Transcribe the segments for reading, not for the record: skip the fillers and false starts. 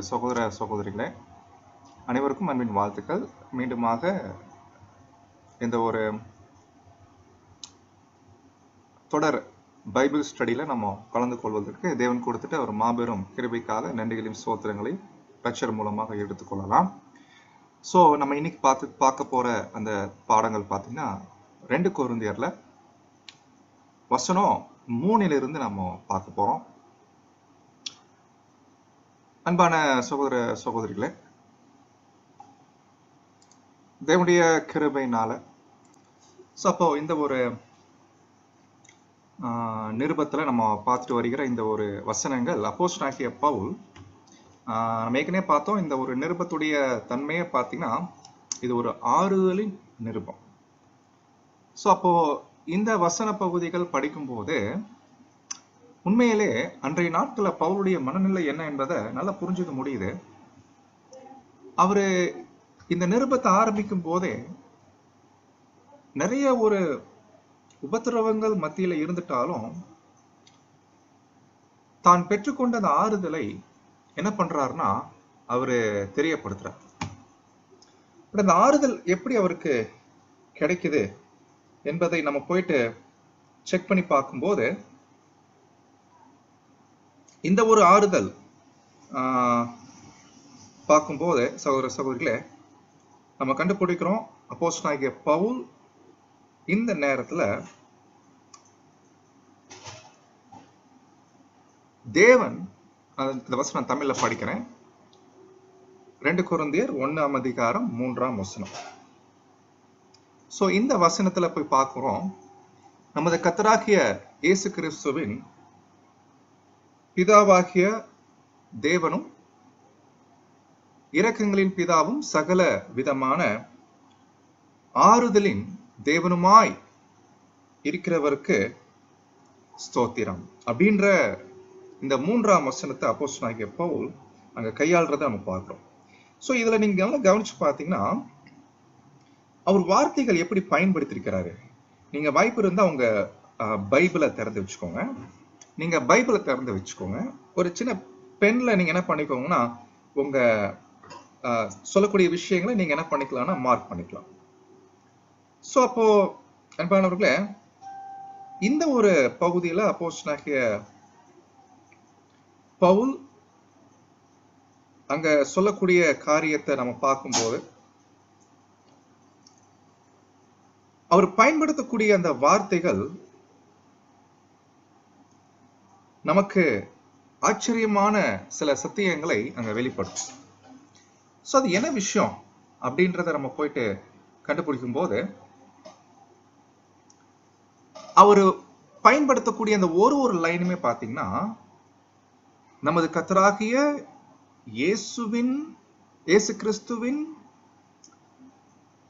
சகோதர சகோதரிகளே, அனைவருக்கும் அன்பின் வாழ்த்துக்கள். மீண்டுமாக இந்த ஒரு தொடர் பைபிள் ஸ்டடியில் நம்ம கலந்து கொள்வதற்கு தேவன் கொடுத்துட்ட ஒரு மாபெரும் கிருபைக்காக நன்றிகளின் ஸ்தோத்திரங்களை லெக்சர் மூலமாக எடுத்துக்கொள்ளலாம். ஸோ நம்ம இன்னைக்கு பார்க்க போகிற அந்த பாடங்கள் பார்த்தீங்கன்னா 2 கொரிந்தியர்ல வசனம் 3 நம்ம பார்க்க போகிறோம். அன்பான சகோதர சகோதரிகளே, தேவனுடைய கிருபையினால அப்போ இந்த ஒரு நிருபத்தில் நம்ம பார்த்துட்டு வருகிற இந்த ஒரு வசனங்கள் அப்போஸ்தலனாகிய பவுல், நம்ம ஏற்கனவே பார்த்தோம். இந்த ஒரு நிருபத்துடைய தன்மையை பார்த்தீங்கன்னா இது ஒரு ஆறுதலின் நிருபம். ஸோ அப்போ இந்த வசன பகுதிகள் படிக்கும்போது உண்மையிலே அன்றைய நாட்களில் பவுலுடைய மனநிலை என்ன என்பதை நல்லா புரிஞ்சுக்க முடியுது. அவரு இந்த நிருபத்தை ஆரம்பிக்கும் போதே நிறைய ஒரு உபத்திரவங்கள் மத்தியில இருந்துட்டாலும் தான் பெற்றுக்கொண்ட அந்த ஆறுதலை என்ன பண்றாருன்னா அவரு தெரியப்படுத்துறார். அந்த ஆறுதல் எப்படி அவருக்கு கிடைக்குது என்பதை நம்ம போயிட்டு செக் பண்ணி பார்க்கும்போது இந்த ஒரு ஆறுதல் பார்க்கும்போது சகோதர சகோதரிகளே நம்ம கண்டுபிடிக்கிறோம், அப்போஸ்தலனாகிய பவுல் இந்த நேரத்துல தேவன், இந்த வசனம் தமிழ்ல படிக்கிறேன், 2 கொரிந்தியர் 1ஆம் அதிகாரம் 3ஆம் வசனம். சோ இந்த வசனத்துல போய் பார்க்கிறோம், நமது கர்த்தராகிய இயேசு கிறிஸ்துவின் பிதாவாகிய தேவனும் இரக்கங்களின் பிதாவும் சகல விதமான ஆறுதலின் தேவனுமாய் இருக்கிறவருக்கு ஸ்தோத்திரம் அப்படின்ற இந்த 3ஆம் வசனத்தை அப்போஸ்தலனாகிய பவுல் அங்க கையாளுறதை நம்ம பார்க்கிறோம். ஸோ இதுல நீங்க நல்லா கவனிச்சு பார்த்தீங்கன்னா அவர் வார்த்தைகள் எப்படி பயன்படுத்தியிருக்கிறாரு. நீங்க வாய்ப்பு இருந்தா உங்க பைபிளை திறந்து வச்சுக்கோங்க. நீங்க பைபிளை திறந்து வச்சுக்கோங்க. ஒரு சின்ன பென்ல நீங்க என்ன பண்ணிக்கோங்கன்னா உங்க சொல்லக்கூடிய விஷயங்களை நீங்க என்ன பண்ணிக்கலாம்னா மார்க் பண்ணிக்கலாம். ஸோ அப்போ அன்பானவர்களே, இந்த ஒரு பகுதியில அப்போஸ்தலனாகிய பவுல் அங்க சொல்லக்கூடிய காரியத்தை நம்ம பார்க்கும்போது அவர் பயன்படுத்தக்கூடிய அந்த வார்த்தைகள் நமக்கு ஆச்சரியமான சில சத்தியங்களை அங்க வெளிப்படுத்தும். ஸோ அது என்ன விஷயம் அப்படின்றத நம்ம போயிட்டு கண்டுபிடிக்கும் போது அவரு பயன்படுத்தக்கூடிய அந்த ஒரு லைனுமே பார்த்தீங்கன்னா நமது கர்த்தராகிய இயேசு கிறிஸ்துவின்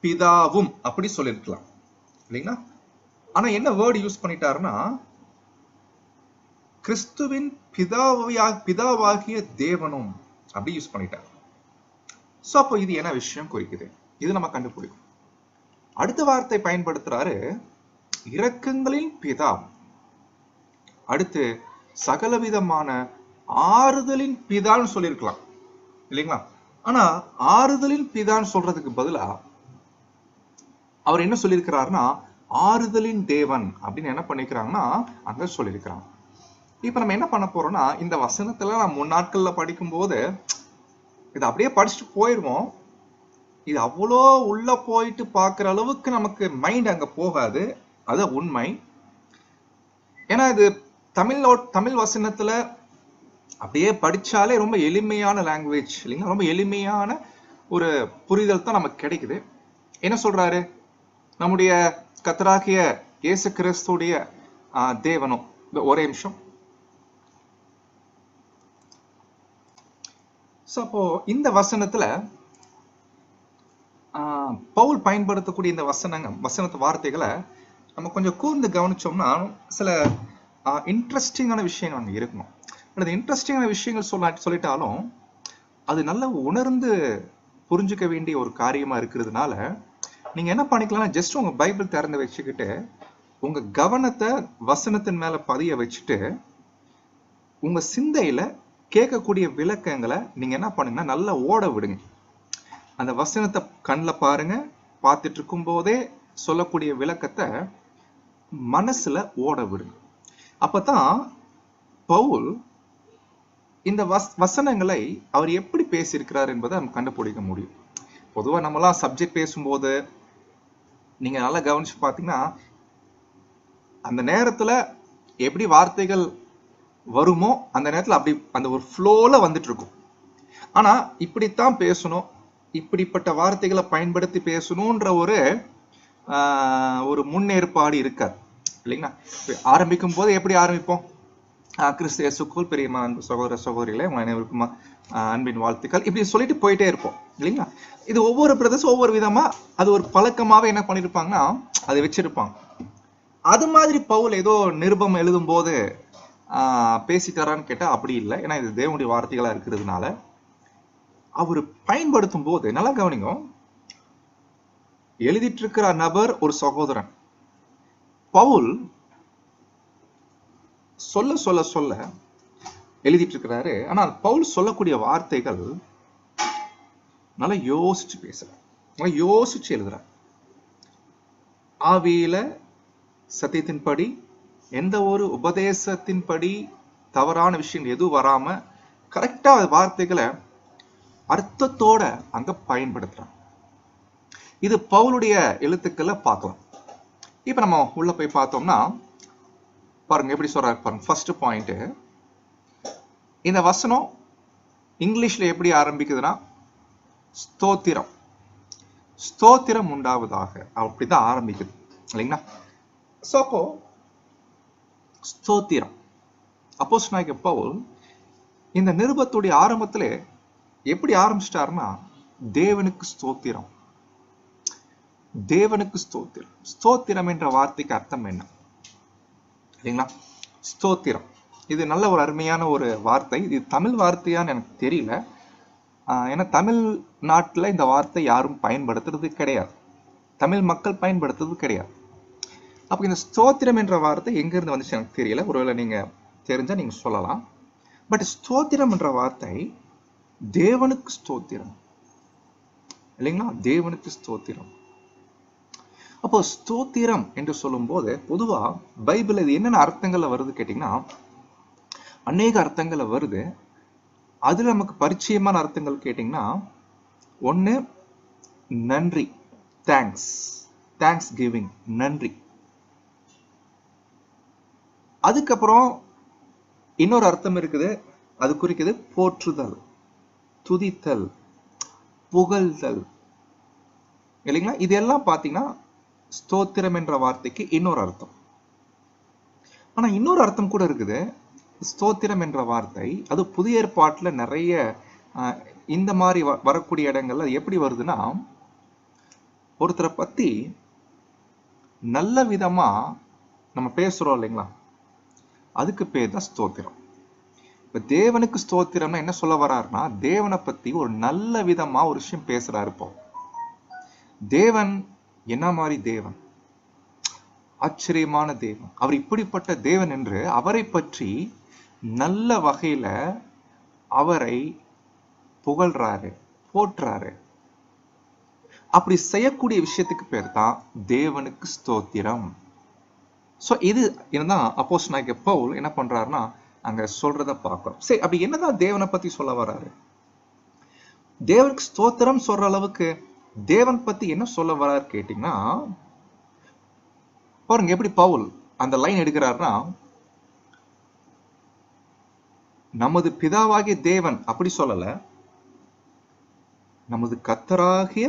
பிதாவும் அப்படி சொல்லியிருக்கலாம் இல்லைங்களா. ஆனா என்ன வேர்டு யூஸ் பண்ணிட்டாருன்னா கிறிஸ்துவின் பிதாவாகிய தேவனும் அப்படி யூஸ் பண்ணிட்டார். ஸோ அப்போ இது என்ன விஷயம் குறிக்குது, இது நம்ம கண்டுபிடிக்கும். அடுத்த வார்த்தை பயன்படுத்துறாரு, இரக்கங்களின் பிதா. அடுத்து சகலவிதமான ஆறுதலின் பிதான்னு சொல்லியிருக்கலாம் இல்லைங்களா. ஆனா ஆறுதலின் பிதான்னு சொல்றதுக்கு பதிலா அவர் என்ன சொல்லியிருக்கிறாருன்னா ஆறுதலின் தேவன் அப்படின்னு என்ன பண்ணிக்கிறாங்கன்னா அங்க சொல்லியிருக்கிறாங்க. இப்ப நம்ம என்ன பண்ண போறோம்னா இந்த வசனத்துல நம்ம முன்னாட்கள்ல படிக்கும் போது இது அப்படியே படிச்சுட்டு போயிடுவோம். இது அவ்வளோ உள்ள போயிட்டு பார்க்குற அளவுக்கு நமக்கு மைண்ட் அங்க போகாது, அது உண்மை. ஏன்னா இது தமிழ் வசனத்துல அப்படியே படிச்சாலே ரொம்ப எளிமையான லாங்குவேஜ் இல்லைங்களா, ரொம்ப எளிமையான ஒரு புரிதல் தான் நமக்கு கிடைக்குது. என்ன சொல்றாரு, நம்முடைய கர்த்தராகிய இயேசு கிறிஸ்துடைய தேவனும். ஒரே நிமிஷம். அப்போ இந்த வசனத்துல பவுல் பயன்படுத்தக்கூடிய இந்த வசனத்து வார்த்தைகளை நம்ம கொஞ்சம் கூர்ந்து கவனிச்சோம்னா சில இன்ட்ரெஸ்டிங்கான விஷயங்கள் அங்கே இருக்கணும். அந்த இன்ட்ரெஸ்டிங்கான விஷயங்கள் சொல்லிட்டாலும் அது நல்லா உணர்ந்து புரிஞ்சுக்க வேண்டிய ஒரு காரியமா இருக்கிறதுனால நீங்க என்ன பண்ணிக்கலாம், ஜஸ்ட் உங்க பைபிள் திறந்து வச்சுக்கிட்டு உங்க கவனத்தை வசனத்தின் மேல பதிய வச்சுட்டு உங்க சிந்தையில கேட்கக்கூடிய விளக்கங்களை நீங்க என்ன பண்ணுங்கன்னா நல்லா ஓட விடுங்க. அந்த வசனத்தை கண்ணில் பாருங்க, பார்த்துட்டு இருக்கும் போதே சொல்லக்கூடிய விளக்கத்தை மனசுல ஓட விடுங்க. அப்பதான் பவுல் இந்த வசனங்களை அவர் எப்படி பேசியிருக்கிறார் என்பதை நம்ம கண்டுபிடிக்க முடியும். பொதுவா நம்மலாம் சப்ஜெக்ட் பேசும்போது நீங்க நல்லா கவனிச்சு பார்த்தீங்கன்னா, அந்த நேரத்துல எப்படி வார்த்தைகள் வருமோ அந்த நேரத்துல அப்படி அந்த ஒரு ஃப்ளோல வந்துட்டு இருக்கும். ஆனா இப்படித்தான் பேசணும், இப்படிப்பட்ட வார்த்தைகளை பயன்படுத்தி பேசணும்ன்ற ஒரு முன்னேற்பாடு இருக்காது இல்லைங்களா? ஆரம்பிக்கும் போது எப்படி ஆரம்பிப்போம்? கிறிஸ்து இயேசுக்குள் பிரியமான அன்பு சகோதர சகோதரிகளே, உங்க அனைவருக்கும் அன்பின் வாழ்த்துக்கள், இப்படி சொல்லிட்டு போயிட்டே இருப்போம் இல்லைங்களா? இது ஒவ்வொரு பிரதேசம் ஒவ்வொரு விதமா அது ஒரு பழக்கமாவே என்ன பண்ணிருப்பாங்கன்னா அதை வச்சிருப்பாங்க. அது மாதிரி பவுல் ஏதோ நிருபம் எழுதும் போது பேசிட்டாரான்னு கேட்டா அப்படி இல்லை. ஏன்னா இது தேவனுடைய வார்த்தைகளா இருக்கிறதுனால அவர் பயன்படுத்தும் போது நல்லா கவனிங்க. எழுதிட்டு இருக்கிற நபர் ஒரு சகோதரன். பவுல் சொல்ல சொல்ல சொல்ல எழுதிட்டு இருக்கிறாரு. ஆனால் பவுல் சொல்லக்கூடிய வார்த்தைகள் நல்லா யோசிச்சு பேசுற, யோசிச்சு எழுதுற. ஆவியில சத்தியத்தின்படி எந்த ஒரு உபதேசத்தின்படி தவறான விஷயம் எதுவும் வராம கரெக்டா வார்த்தைகளை அர்த்தத்தோட அங்க பயன்படுத்துறான். இது பவுலுடைய எழுத்துக்களை பார்க்கலாம். இப்ப நம்ம உள்ள போய் பார்த்தோம்னா பாருங்க எப்படி சொல்றாரு பாருங்க. ஃபர்ஸ்ட் பாயிண்ட், இந்த வசனம் இங்கிலீஷ்ல எப்படி ஆரம்பிக்குதுன்னா ஸ்தோத்திரம், ஸ்தோத்திரம் உண்டாவதாக, அப்படிதான் ஆரம்பிக்குது இல்லைங்களா? சோ ஸ்தோத்திரம். அப்போஸ்தலனாகிய பவுல் இந்த நிருபத்துடைய ஆரம்பத்திலே எப்படி ஆரம்பிச்சிட்டாருன்னா தேவனுக்கு ஸ்தோத்திரம், தேவனுக்கு ஸ்தோத்திரம். ஸ்தோத்திரம் என்ற வார்த்தைக்கு அர்த்தம் என்ன இல்லைங்களா? ஸ்தோத்திரம் இது நல்ல ஒரு அருமையான ஒரு வார்த்தை. இது தமிழ் வார்த்தையான்னு எனக்கு தெரியல. ஏன்னா தமிழ் நாட்டுல இந்த வார்த்தை யாரும் பயன்படுத்துறது கிடையாது, தமிழ் மக்கள் பயன்படுத்துறது கிடையாது. அப்ப இந்த ஸ்தோத்திரம் என்ற வார்த்தை எங்க இருந்து வந்துச்சு எனக்கு தெரியல, ஒருவேளை நீங்க தெரிஞ்சா நீங்க சொல்லலாம். பட் ஸ்தோத்திரம் என்ற வார்த்தை தேவனுக்கு ஸ்தோத்திரம் இல்லைங்களா? தேவனுக்கு ஸ்தோத்திரம். அப்போ ஸ்தோத்திரம் என்று சொல்லும் போது பொதுவா பைபிள் இது என்னென்ன அர்த்தங்கள்ல வருது கேட்டீங்கன்னா அநேக அர்த்தங்கள்ல வருது. அதுல நமக்கு பரிச்சயமான அர்த்தங்கள் கேட்டீங்கன்னா ஒண்ணு நன்றி, தேங்க்ஸ், தேங்க்ஸ் கிவிங், நன்றி. அதுக்கப்புறம் இன்னொரு அர்த்தம் இருக்குது, அது குறிக்குது போற்றுதல், துதித்தல், புகழ்தல் இல்லைங்களா? இதெல்லாம் பாத்தீங்கன்னா ஸ்தோத்திரம் என்ற வார்த்தைக்கு இன்னொரு அர்த்தம். ஆனா இன்னொரு அர்த்தம் கூட இருக்குது ஸ்தோத்திரம் என்ற வார்த்தை. அது புதிய ஏற்பாட்டுல நிறைய இந்த மாதிரி வரக்கூடிய இடங்கள்ல எப்படி வருதுன்னா ஒருத்தரை பத்தி நல்ல விதமா நம்ம பேசுறோம் இல்லைங்களா, அதுக்கு பேர் தான் ஸ்தோத்திரம். இப்ப தேவனுக்கு ஸ்தோத்திரம்னா என்ன சொல்ல வர்றாருன்னா தேவனை பத்தி ஒரு நல்ல விதமா ஒரு விஷயம் பேசுறாரு. இப்போ தேவன் என்ன மாதிரி தேவன், ஆச்சரியமான தேவன், அவர் இப்படிப்பட்ட தேவன் என்று அவரை பற்றி நல்ல வகையில அவரை புகழ்றாரு, போற்றாரு. அப்படி செய்யக்கூடிய விஷயத்துக்கு பேர் தான் தேவனுக்கு ஸ்தோத்திரம். சோ இது என்னதான் அப்போஸ்தலனாகிய பவுல் என்ன பண்றாருன்னா அங்க சொல்றத பார்க்கிறோம். சரி, அப்படி என்னதான் தேவனை பத்தி சொல்ல வர்றாரு? தேவனுக்கு ஸ்தோத்திரம் சொல்ற அளவுக்கு தேவன் பத்தி என்ன சொல்ல வர்றாரு கேட்டீங்கன்னா பாருங்க எப்படி பவுல் அந்த லைன் எடுக்கிறாருன்னா நமது பிதாவாகிய தேவன் அப்படி சொல்லல, நமது கர்த்தராகிய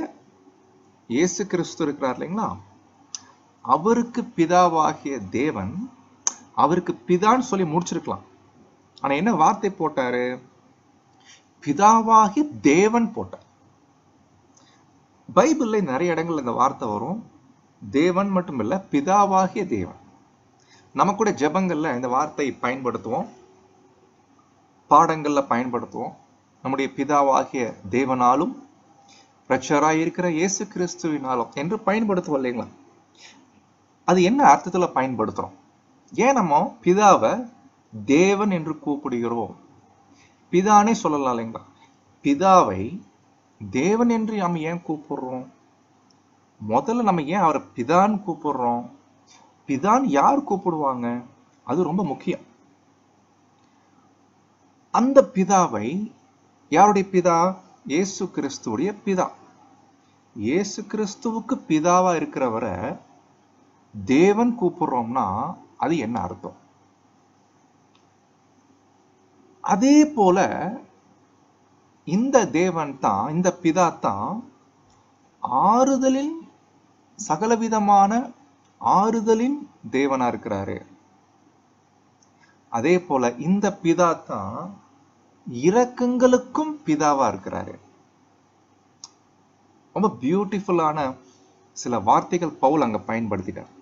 இயேசு கிறிஸ்து இருக்கிறார் இல்லைங்களா, அவருக்கு பிதாவாகிய தேவன், அவருக்கு பிதான்னு சொல்லி முடிச்சிருக்கலாம். ஆனா என்ன வார்த்தை போட்டாரு? பிதாவாகிய தேவன் போட்டார். பைபிள்ல நிறைய இடங்கள்ல இந்த வார்த்தை வரும், தேவன் மட்டும் இல்ல பிதாவாகிய தேவன். நம்ம கூட ஜெபங்கள்ல இந்த வார்த்தை பயன்படுத்துவோம், பாடங்கள்ல பயன்படுத்துவோம். நம்முடைய பிதாவாகிய தேவனாலும் இரட்சகராய் இருக்கிற இயேசு கிறிஸ்துவினாலும் என்று பயன்படுத்துவோம் இல்லைங்களா? அது என்ன அர்த்தத்துல பயன்படுத்துறோம்? ஏன் நம்ம பிதாவை தேவன் என்று கூப்பிடுகிறோம்? பிதானே சொல்லலாம் இல்லைங்களா? பிதாவை தேவன் என்று நம்ம ஏன் கூப்பிடுறோம்? முதல்ல நம்ம ஏன் அவரை பிதான்னு கூப்பிடுறோம்? பிதான் யார் கூப்பிடுவாங்க? அது ரொம்ப முக்கியம். அந்த பிதாவை, யாருடைய பிதா? இயேசு கிறிஸ்துவுடைய பிதா. இயேசு கிறிஸ்துவுக்கு பிதாவா இருக்கிறவரை தேவன் கூப்பிடுறோம்னா அது என்ன அர்த்தம்? அதே போல இந்த தேவன் தான், இந்த பிதா தான் ஆறுதலின், சகலவிதமான ஆறுதலின் தேவனா இருக்கிறாரு. அதே போல இந்த பிதா தான் இரக்கங்களுக்கும் பிதாவா இருக்கிறாரு. ரொம்ப பியூட்டிஃபுல்லான சில வார்த்தைகள் பவுல் அங்க பயன்படுத்திட்டார்.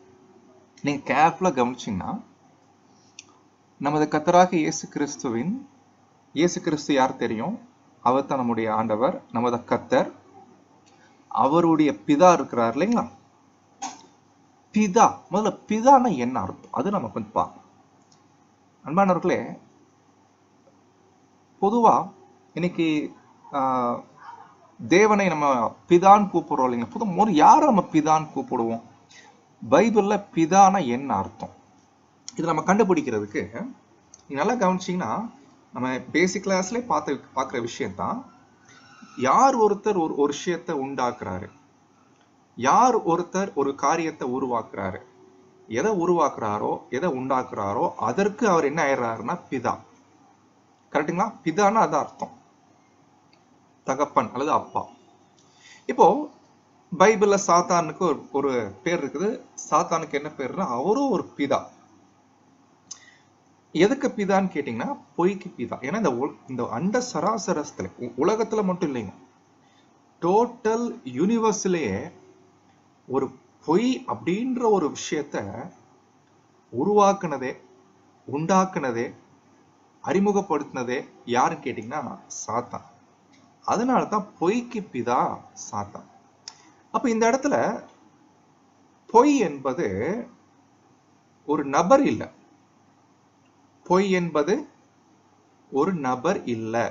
நீங்க கேர்ஃபுல்லா கவனிச்சீங்கன்னா, நமது கர்த்தராகிய இயேசு கிறிஸ்து யார் தெரியும்? அவர் தான் நம்முடைய ஆண்டவர், நமது கர்த்தர். அவருடைய பிதா இருக்கிறார் இல்லைங்களா? பிதா, முதல்ல பிதான்னா என்ன அர்த்தம் அது நம்ம கொஞ்சம் பார்ப்போம். அன்பானவர்களே, பொதுவா இன்னைக்கு தேவனை நம்ம பிதான்னு கூப்பிடுறோம் இல்லைங்களா? பொதுவாக யாரை நம்ம பிதான்னு கூப்பிடுவோம்? பைபிள்ல பிதானா என்ன அர்த்தம்? இது நம்ம கண்டுபிடிக்கிறதுக்கு நீங்க நல்லா கவனிச்சீங்கன்னா, நம்ம பேசிக் கிளாஸ்லேயே பார்க்குற விஷயம்தான். யார் ஒருத்தர் ஒரு விஷயத்தை உண்டாக்குறாரு, யார் ஒருத்தர் ஒரு காரியத்தை உருவாக்குறாரு, எதை உருவாக்குறாரோ, எதை உண்டாக்குறாரோ அதற்கு அவர் என்ன ஆயிடுறாருன்னா பிதா. கரெக்டுங்களா? பிதான்னா அது அர்த்தம், தகப்பன் அல்லது அப்பா. இப்போ பைபிள்ல சாத்தானுக்கு ஒரு பேர் இருக்குது. சாத்தானுக்கு என்ன பேருன்னா அவரும் ஒரு பிதா. எதுக்கு பிதான்னு கேட்டீங்கன்னா பொய்க்கு பிதா. ஏன்னா இந்த அண்ட சராசரத்துல, உலகத்துல மட்டும் இல்லைங்க, டோட்டல் யூனிவர்ஸ்லயே ஒரு பொய் அப்படின்ற ஒரு விஷயத்த உருவாக்குனதே, உண்டாக்குனதே, அறிமுகப்படுத்தினதே யாருன்னு கேட்டீங்கன்னா சாத்தான். அதனாலதான் பொய்க்கு பிதா சாத்தான். அப்ப இந்த இடத்துல பொய் என்பது ஒரு நபர் இல்லை. பொய் என்பது ஒரு நபர் இல்லை.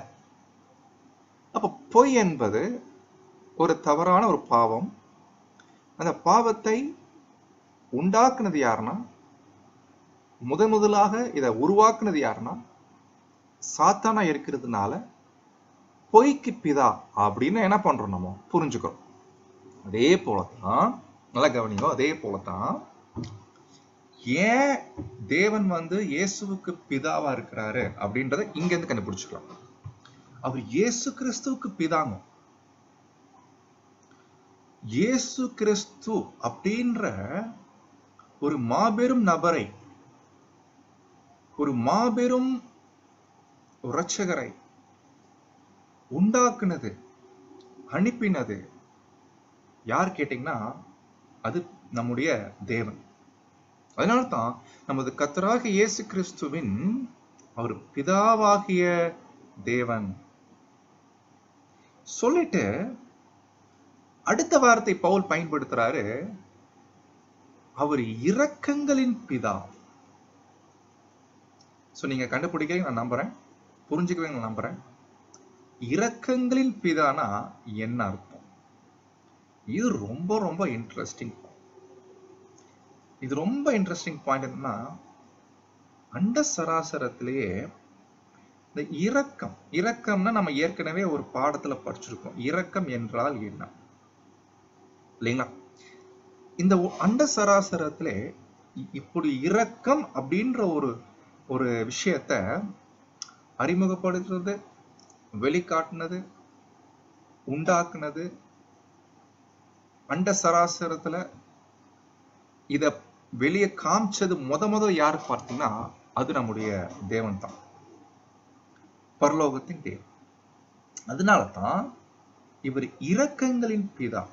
அப்ப பொய் என்பது ஒரு தவறான ஒரு பாவம். அந்த பாவத்தை உண்டாக்குனது யாருன்னா, முதலாக இதை உருவாக்குனது யாருன்னா சாத்தானா இருக்கிறதுனால பொய்க்கு பிதா அப்படின்னு என்ன பண்றோம், நம்ம புரிஞ்சுக்கிறோம். அதே போலதான், நல்லா கவனிங்க, அதே போலதான் ஏன் தேவன் இயேசுவுக்கு பிதாவா இருக்கிறாரு அப்படின்றத இங்க இருந்து கண்டுபிடிச்சுக்கலாம். அவர் இயேசு கிறிஸ்துவுக்கு பிதாங்க. இயேசு கிறிஸ்து அப்படின்ற ஒரு மாபெரும் நபரை, ஒரு மாபெரும் இரட்சகரை உண்டாக்குனது, அனுப்பினது யார் கேட்டீங்கன்னா அது நம்முடைய தேவன். அதனால்தான் நமது கர்த்தராகிய இயேசு கிறிஸ்துவின் அவர் பிதாவாகிய தேவன் சொல்லிட்டு அடுத்த வார்த்தை பவுல் பயன்படுத்துறாரு, அவர் இரக்கங்களின் பிதா. நீங்க கண்டுபிடிக்க நான் நம்புறேன், புரிஞ்சுக்கவே நான் நம்புறேன். இரக்கங்களின் பிதானா என்ன அர்த்தம்? இது ரொம்ப ரொம்ப இன்ட்ரெஸ்டிங். இது ரொம்ப இன்ட்ரெஸ்டிங் பாயிண்ட் என்னன்னா, அண்ட சராசரத்திலேயே இந்த இரக்கம்னா நம்ம ஏற்கனவே ஒரு பாடத்துல படிச்சிருக்கோம். இரக்கம் என்றால் என்ன இல்லைங்களா? இந்த அண்ட சராசரத்திலே இப்படி இரக்கம் அப்படின்ற ஒரு விஷயத்த அறிமுகப்படுத்துறது, வெளிக்காட்டுனது, உண்டாக்குனது, அண்ட சராசரத்துல இத வெளியே காமிச்சது முத யாரு பார்த்தீங்கன்னா அது நம்முடைய தேவன் தான், பரலோகத்தின் தேவன். அதனாலதான் இவர் இரக்கங்களின் பிதா.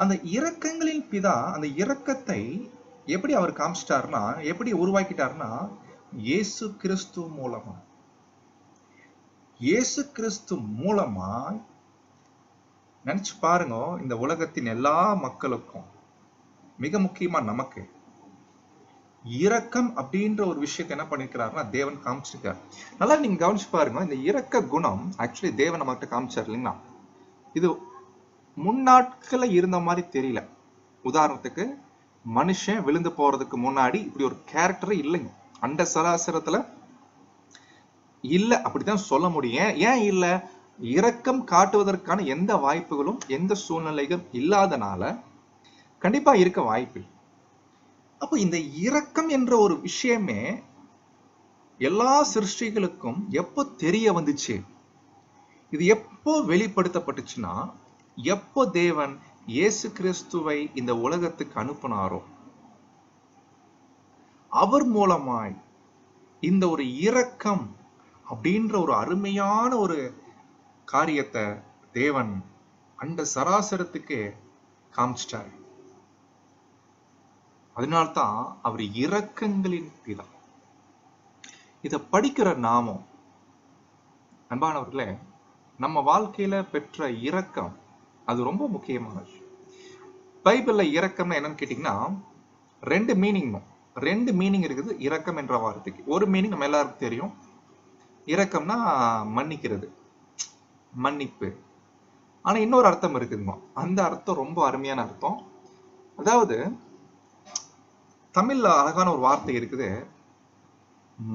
அந்த இரக்கங்களின் பிதா அந்த இரக்கத்தை எப்படி அவர் காமிச்சிட்டாருன்னா, எப்படி உருவாக்கிட்டாருன்னா இயேசு கிறிஸ்து மூலமா. இயேசு கிறிஸ்து மூலமா நினைச்சு பாருங்க, இந்த உலகத்தின் எல்லா மக்களுக்கும், மிக முக்கியமா நமக்கு இரக்கம் அப்படின்ற ஒரு விஷயத்தை என்ன பண்ணிருக்கிறாருன்னா தேவன் காமிச்சிருக்காரு. நல்லா நீங்க கவனிச்சு பாருங்க, இந்த இரக்க குணம் ஆக்சுவலி தேவன் நம்மகிட்ட காமிச்சார் இல்லைங்களா? இது முன்னாட்கள இருந்த மாதிரி தெரியல. உதாரணத்துக்கு மனுஷன் விழுந்து போறதுக்கு முன்னாடி இப்படி ஒரு கேரக்டரே இல்லைங்க. அண்ட சராசரத்துல இல்ல அப்படித்தான் சொல்ல முடியும். ஏன் இல்ல? இரக்கம் காட்டுவதற்கான எந்த வாய்ப்புகளும் எந்த சூழ்நிலைகளும் இல்லாதனால கண்டிப்பா இருக்க வாய்ப்பு. அப்ப இந்த இரக்கம் என்ற ஒரு விஷயமே எல்லா சிருஷ்டிகளுக்கும் எப்போ தெரிய வந்துச்சு? இது எப்போ வெளிப்படுத்தப்பட்டுச்சுன்னா, எப்போ தேவன் இயேசு கிறிஸ்துவை இந்த உலகத்துக்கு அனுப்பினாரோ அவர் மூலமாய் இந்த ஒரு இரக்கம் அப்படின்ற ஒரு அருமையான ஒரு காரியத்தை தேவன் அந்த சராசரத்துக்கு காமிச்சிட்டார். அதனால்தான் அவர் இரக்கங்களின் பிதா. இத படிக்கிற நாமும் அன்பானவர்களே, நம்ம வாழ்க்கையில பெற்ற இரக்கம் அது ரொம்ப முக்கியமானது. பைபிள்ல இரக்கம்னா என்னன்னு கேட்டீங்கன்னா ரெண்டு மீனிங் இருக்குது இரக்கம் என்ற வார்த்தைக்கு. ஒரு மீனிங் நம்ம எல்லாருக்கும் தெரியும், இரக்கம்னா மன்னிக்கிறது, மன்னிப்பு. ஆனா இன்னொரு அர்த்தம் இருக்குதுங்க. அந்த அர்த்தம் ரொம்ப அருமையான அர்த்தம். அதாவது தமிழ்ல அழகான ஒரு வார்த்தை இருக்குது,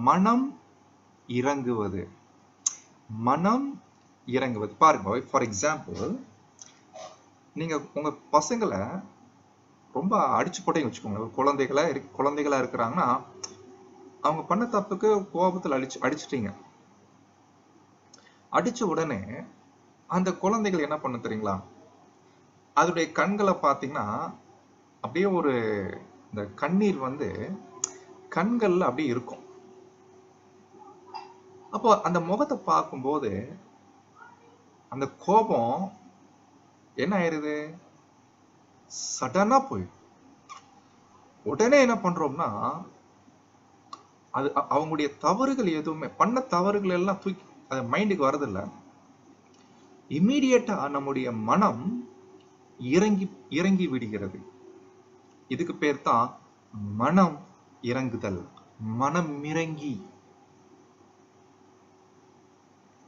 மனம் இறங்குவது. மனம் இறங்குவது. பாருங்க, ஃபார் எக்ஸாம்பிள், நீங்க உங்க பசங்களை ரொம்ப அடிச்சு போட்டேன்னு வச்சுக்கோங்க. குழந்தைகளா இருக்கிறாங்கன்னா அவங்க பண்ண தப்புக்கு கோபத்தில் அடிச்சிட்டீங்க. அடிச்ச உடனே அந்த குழந்தைகள் என்ன பண்ண தெரியுங்களா? அதோடைய கண்களை பார்த்தீங்கன்னா அப்படியே ஒரு இந்த கண்ணீர் கண்கள்ல அப்படியே இருக்கும். அப்போ அந்த முகத்தை பார்க்கும்போது அந்த கோபம் என்ன ஆயிருது? சடனா போயிடும். உடனே என்ன பண்றோம்னா அது அவங்களுடைய தவறுகள் எதுவுமே பண்ண தவறுகள் எல்லாம் தூக்கி அது மைண்டுக்கு வரதில்லை. இம்மீடியட்டா நம்முடைய மனம் இறங்கி விடுகிறது. இதுக்கு பேர் தான் மனம் இறங்குதல், மனம் இறங்கி.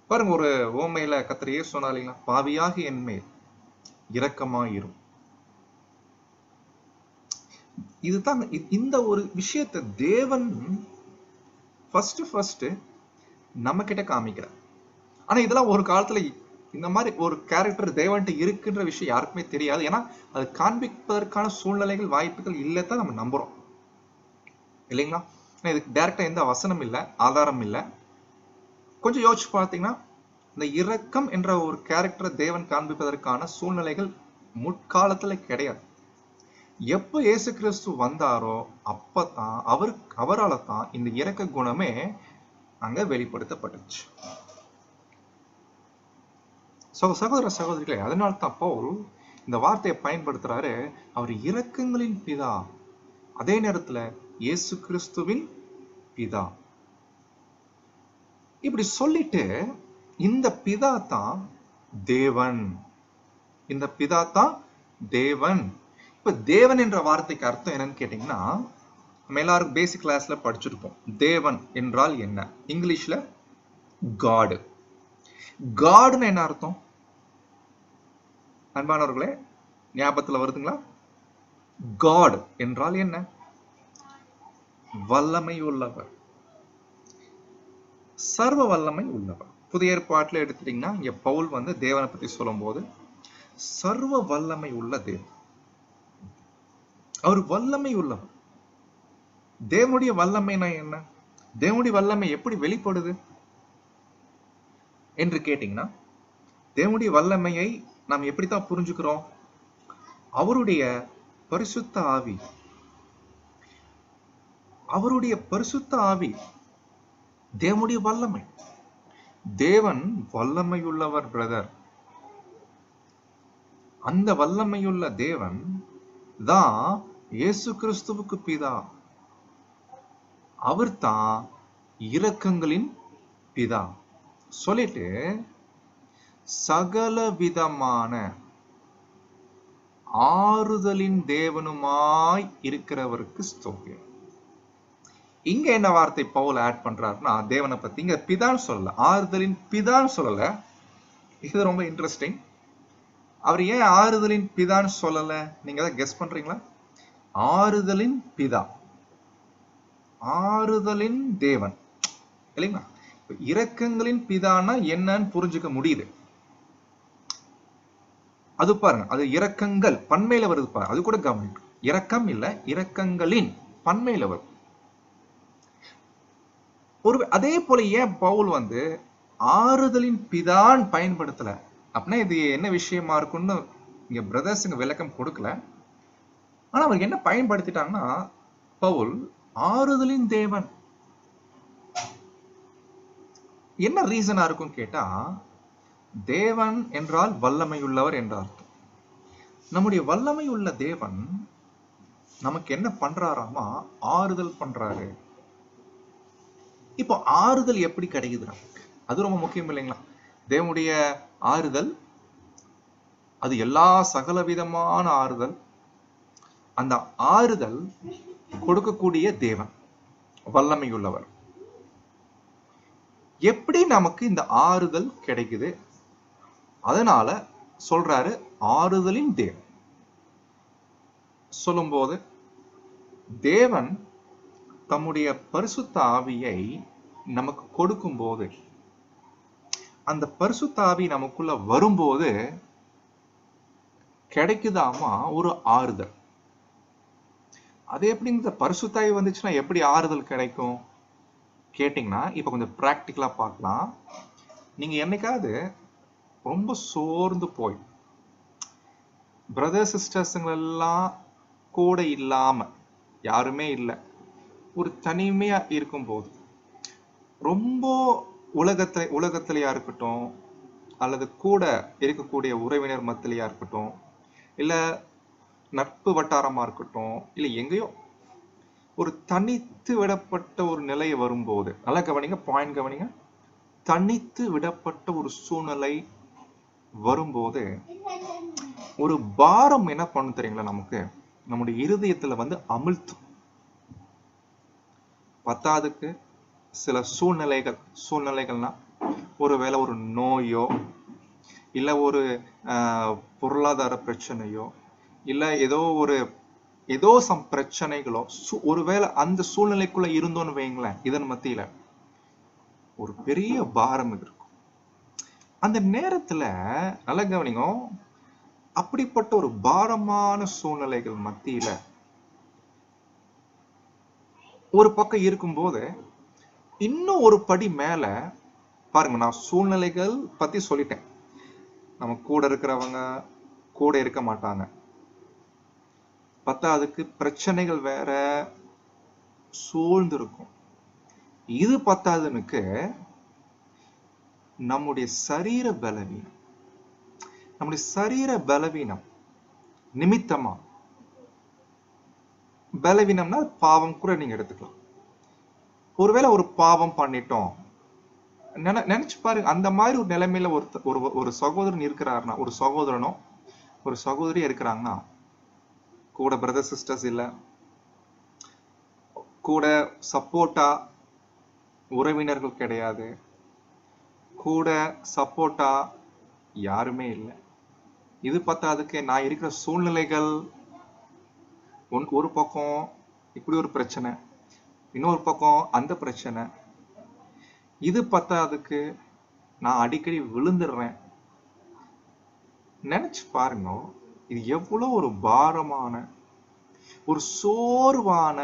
பாருங்க, ஒரு ஓமையில கர்த்தர் இயேசு சொன்னாருங்களா, பாவியாக என் மேல் இரக்கமாயிரும். இதுதான் இந்த ஒரு விஷயத்தை தேவன் ஃபர்ஸ்ட் நம்ம கிட்ட காமிக்கிறார். ஆனா இதெல்லாம் ஒரு காலத்துல இந்த மாதிரி ஒரு கேரக்டர் தேவன்ட்டு இருக்குன்ற விஷயம் யாருக்குமே தெரியாது. ஏன்னா அது காண்பிப்பதற்கான சூழ்நிலைகள் வாய்ப்புகள் இல்லைத்தான் நம்ம நம்புறோம் இல்லைங்களா? இதுக்கு டைரக்டா எந்த வசனம் இல்லை, ஆதாரம் இல்லை. கொஞ்சம் யோசிச்சு பார்த்தீங்கன்னா இந்த இரக்கம் என்ற ஒரு கேரக்டரை தேவன் காண்பிப்பதற்கான சூழ்நிலைகள் முற்காலத்துல கிடையாது. எப்போ இயேசு கிறிஸ்து வந்தாரோ அப்பதான் அவரால் தான் இந்த இரக்க குணமே அங்க வெளிப்படுத்தப்பட்டுச்சு. சகோதர சகோதரிகளே, அதனால்தான் பவுல் இந்த வார்த்தையை பயன்படுத்துறாரு, அவர் இரக்கங்களின் பிதா, அதே நேரத்துல இயேசு கிறிஸ்துவின் பிதா. இப்படி சொல்லிட்டு இந்த பிதா தான் தேவன், இந்த பிதா தான் தேவன். இப்ப தேவன் என்ற வார்த்தைக்கு அர்த்தம் என்னன்னு கேட்டீங்கன்னா, நம்ம எல்லாரும் பேசிக் கிளாஸ்ல படிச்சிருப்போம். தேவன் என்றால் என்ன? இங்கிலீஷ்ல காட். காட்னு என்ன அர்த்தம் அன்பானவர்களே? ஞாபகத்துல வருதுங்களா? காட் என்றால் என்ன? வல்லமை உள்ளவர், சர்வ வல்லமை உள்ளவர். புதிய ஏற்பாட்டில் எடுத்துட்டீங்கன்னா இங்க பவுல் தேவனை பத்தி சொல்லும் போது சர்வ வல்லமை உள்ள தேவன், அவர் வல்லமை உள்ளவர். தேவனுடைய வல்லமைனா என்ன? தேவனுடைய வல்லமை எப்படி வெளிப்படுது என்று கேட்டீங்கன்னா, தேவனுடைய வல்லமையை நாம் எப்படித்தான் புரிஞ்சுக்கிறோம்? அவருடைய பரிசுத்த ஆவி, அவருடைய பரிசுத்த ஆவி தேவனுடைய வல்லமை. தேவன் வல்லமையுள்ளவர் பிரதர். அந்த வல்லமையுள்ள தேவன் தான் இயேசு கிறிஸ்துவுக்கு பிதா. அவர் தான் இரக்கங்களின் பிதா. சொல்லிட்டு சகல விதமான ஆறுதலின் தேவனுமாய் இருக்கிறவருக்கு ஸ்தோத்திரம். இங்க என்ன வார்த்தை பவுல் ஆட் பண்றாருன்னா தேவனை பத்தி இங்க பிதான்னு சொல்லல, ஆறுதலின் பிதான்னு சொல்லல. இது ரொம்ப இன்ட்ரெஸ்டிங். அவர் ஏன் ஆறுதலின் பிதான்னு சொல்லல? நீங்க அதை கெஸ் பண்றீங்களா? ஆறுதலின் பிதா, ஆறுதலின் தேவன் இல்லைங்களா? இரக்கங்களின் பிதான்னா என்னன்னு புரிஞ்சுக்க முடியுது. அது பாருங்க, அது இரக்கங்கள் பன்மையில வருது பாருங்க, அது கூட கவனிக்கும். இரக்கம் இல்ல, இரக்கங்களின் பன்மையில வரும். ஒரு அதே போல ஏன் பவுல் ஆறுதலின் பிதான் பயன்படுத்தல அப்படின்னா இது என்ன விஷயமா இருக்கும்னு இங்க பிரதர்ஸ் விளக்கம் கொடுக்கல. ஆனா அவர் என்ன பயன்படுத்திட்டாங்கன்னா பவுல் ஆறுதலின் தேவன். என்ன ரீசனா இருக்கும் கேட்டா, தேவன் என்றால் வல்லமையுள்ளவர் என்ற அர்த்தம். நம்முடைய வல்லமை உள்ள தேவன் நமக்கு என்ன பண்றாராமா? ஆறுதல் பண்றாரு. இப்போ ஆறுதல் எப்படி கிடைக்குது நமக்கு? அது ரொம்ப முக்கியம் இல்லைங்களா? தேவனுடைய ஆறுதல் அது எல்லா சகல விதமான ஆறுதல். அந்த ஆறுதல் கொடுக்கக்கூடிய தேவன் வல்லமையுள்ளவர். எப்படி நமக்கு இந்த ஆறுதல் கிடைக்குது? அதனால சொல்றாரு ஆறுதலின் தேவன். சொல்லும்போது தேவன் தம்முடைய பரிசுத்த ஆவியை நமக்கு கொடுக்கும் போது, அந்த பரிசுத்த ஆவி நமக்குள்ள வரும்போது கிடைக்குதாமா ஒரு ஆறுதல். அது எப்படி இந்த பரிசுத்த ஆவி வந்துச்சுன்னா எப்படி ஆறுதல் கிடைக்கும் கேட்டீங்கன்னா, இப்ப கொஞ்சம் பிராக்டிக்கலா பார்க்கலாம். நீங்க என்னைக்காவது ரொம்ப சோர்ந்து போய் பிரதர் சிஸ்டர்ஸுங்களெல்லாம் கூட இல்லாம, யாருமே இல்லை, ஒரு தனிமையா இருக்கும்போது, ரொம்ப உலகத்திலையா இருக்கட்டும் அல்லது கூட இருக்கக்கூடிய உறவினர் மத்தியிலையா இருக்கட்டும் இல்ல நட்பு வட்டாரமா இருக்கட்டும் இல்ல எங்கேயோ ஒரு தனித்து விடப்பட்ட ஒரு நிலை வரும்போது, நல்லா கவனிங்க, பாயிண்ட் கவனிங்க, தனித்து விடப்பட்ட ஒரு சூழ்நிலை வரும்போது ஒரு பாரம் என்ன பண்ணு தெரியுங்களா? நமக்கு நம்முடைய இருதயத்துல அமிழ்த்தும். பத்தாவதுக்கு சில சூழ்நிலைகள்னா ஒருவேளை ஒரு நோயோ இல்ல ஒரு பொருளாதார பிரச்சனையோ இல்ல ஏதோ சம் பிரச்சனைகளோ ஒருவேளை அந்த சூழ்நிலைக்குள்ள இருந்தோன்னு வைங்களேன், இதன் மத்தியில ஒரு பெரிய பாரம் இருக்கும். அந்த நேரத்துல நல்ல கவனிங்க, அப்படிப்பட்ட ஒரு பாரமான சூழ்நிலைகள் மத்தியில ஒரு பக்கம் இருக்கும்போது இன்னும் ஒரு படி மேல பாருங்க, நான் சூழ்நிலைகள் பத்தி சொல்லிட்டேன். நம்ம கூட இருக்கிறவங்க கூட இருக்க மாட்டாங்க, பத்தாவதுக்கு பிரச்சனைகள் வேற சூழ்ந்து இருக்கும். இது பத்தாவதுக்கு நம்முடைய சரீர பலவீனம் நிமித்தமா, பலவீனம்னா பாவம் கூட நீங்க எடுத்துக்கலாம். ஒருவேளை ஒரு பாவம் பண்ணிட்டோம் நினைச்சு பாருங்க, அந்த மாதிரி ஒரு நிலைமையில ஒரு சகோதரன் இருக்கிறாருன்னா, ஒரு சகோதரனோ ஒரு சகோதரி இருக்கிறாங்கன்னா, கூட பிரதர் சிஸ்டர்ஸ் இல்ல, கூட சப்போர்ட்டா உறவினர்கள் கிடையாது, கூட சப்போர்ட்டா யாருமே இல்லை. இது பத்தாதுக்கு நான் இருக்கிற சூழ்நிலைகள் ஒரு பக்கம் இப்படி ஒரு பிரச்சனை, இன்னொரு பக்கம் அந்த பிரச்சனை, இது பத்தாதுக்கு நான் அடிக்கடி விழுந்துடுறேன். நினைச்சு பாருங்க, இது எவ்வளவு ஒரு பாரமான ஒரு சோர்வான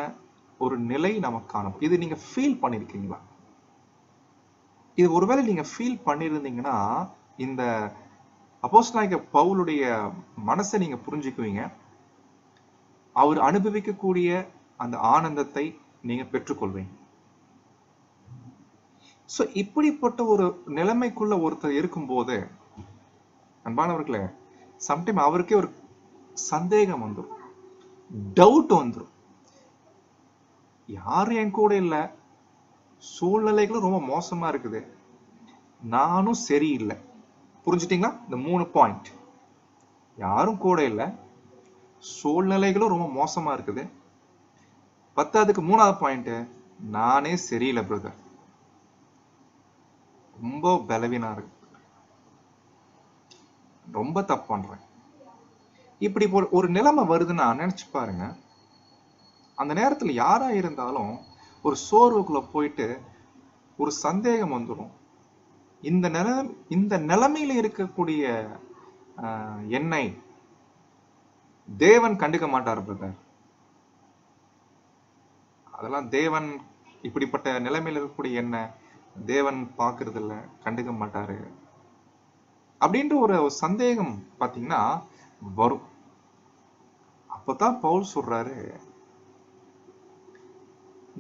ஒரு நிலை நமக்கான. இது நீங்க ஃபீல் பண்ணிருக்கீங்களா? இது ஒருவேளை நீங்க ஃபீல் பண்ணிருந்தீங்கன்னா இந்த அப்போஸ்தலனாகிய பவுலுடைய மனசை நீங்க புரிஞ்சுக்குவீங்க. அவர் அனுபவிக்கக்கூடிய அந்த ஆனந்தத்தை நீங்க பெற்றுக்கொள்வீங்க. சோ இப்படிப்பட்ட ஒரு நிலைமைக்குள்ள ஒருத்தர் இருக்கும்போது அன்பானவர்களே, சம்டைம் அவருக்கே ஒரு சந்தேகம் வந்துடும், டவுட் வந்துடும். யாரும் என் கூட இல்லை, சூழ்நிலைகளும் ரொம்ப மோசமா இருக்குது, நானும் சரியில்லை. புரிஞ்சுட்டீங்களா? இந்த 3 பாயிண்ட். யாரும் கூட இல்லை, சூழ்நிலைகளும் ரொம்ப மோசமா இருக்குது, பத்தாவதுக்கு 3வது பாயிண்ட் நானே சரியில்லை பிரதர், ரொம்ப பலவீனா இருக்கு, ரொம்ப தப்பு பண்றேன், இப்படி ஒரு நிலைமை வருதுன்னா நினைச்சு பாருங்க. அந்த நேரத்துல யாரா இருந்தாலும் ஒரு சோர்வுக்குள்ள போயிட்டு ஒரு சந்தேகம் வந்துடும். இந்த நிலைமையில இருக்கக்கூடிய என்னை தேவன் கண்டுக்க மாட்டார் பிரதர். அதெல்லாம் தேவன் இப்படிப்பட்ட நிலைமையில இருக்கக்கூடிய என்ன தேவன் பார்க்கறது இல்ல, கண்டுக்க மாட்டாரு அப்படின்ற ஒரு சந்தேகம் பாத்தீங்கன்னா வரும். அப்பதான் பவுல் சொல்றாரு,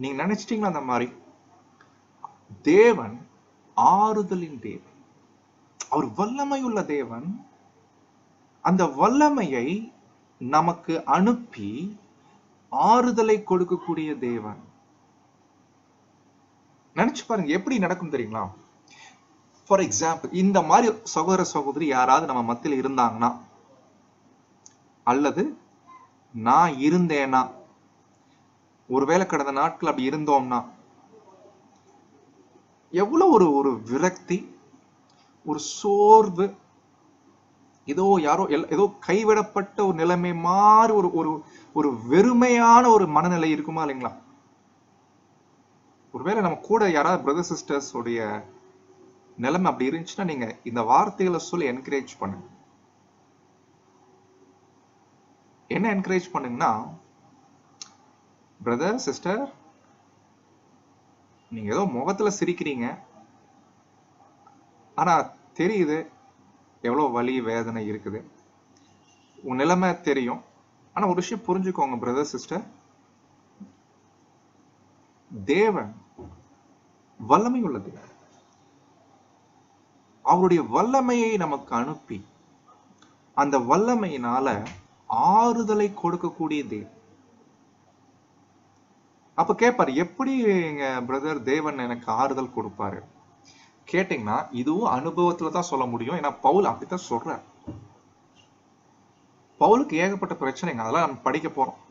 நீங்க நினைச்சிட்டீங்களா அந்த மாதிரி? தேவன் ஆறுதலின் தேவன், அவர் வல்லமையுள்ள தேவன். அந்த வல்லமையை நமக்கு அனுப்பி ஆறுதலை கொடுக்கக்கூடிய தேவன். நினைச்சு பாருங்க எப்படி நடக்கும் தெரியுங்களா? ஃபார் எக்ஸாம்பிள், இந்த மாதிரி சகோதர சகோதரி யாராவது நம்ம மத்தியில் இருந்தாங்கன்னா, அல்லது நான் இருந்தேன்னா, ஒருவேளை கடந்த நாட்கள் அப்படி இருந்தோம்னா, எவ்வளவு ஒரு விரக்தி, ஒரு சோர்வு, ஏதோ கைவிடப்பட்ட ஒரு நிலைமை மாதிரி ஒரு வெறுமையான ஒரு மனநிலை இருக்குமா இல்லைங்களா? ஒருவேளை நம்ம கூட யாராவது பிரதர் சிஸ்டர்ஸ் உடைய நிலைமை அப்படி இருந்துச்சுன்னா, நீங்க இந்த வார்த்தைகளை சொல்லி என்கரேஜ் பண்ணுங்க. என்ன என்கரேஜ் பண்ணுங்கன்னா, பிரதர் சிஸ்டர், நீங்க ஏதோ முகத்துல சிரிக்கிறீங்க, ஆனா தெரியுது எவ்வளவு வலி வேதனை இருக்குது, உன் நிலைமை தெரியும். ஆனா ஒரு விஷயம் புரிஞ்சுக்கோங்க பிரதர் சிஸ்டர், தேவன் வல்லமை உள்ளது. அவருடைய வல்லமையை நமக்கு அனுப்பி அந்த வல்லமையினால ஆறுதலை கொடுக்கக்கூடிய தேவன். அப்ப கேட்பாரு, எப்படி எங்க பிரதர் தேவன் எனக்கு ஆறுதல் கொடுப்பாரு கேட்டீங்கன்னா, இதுவும் அனுபவத்துல தான் சொல்ல முடியும். ஏன்னா பவுல் அப்படித்தான் சொல்றார். பவுலுக்கு ஏகப்பட்ட பிரச்சனைங்க, அதெல்லாம் நம்ம படிக்க போறோம்.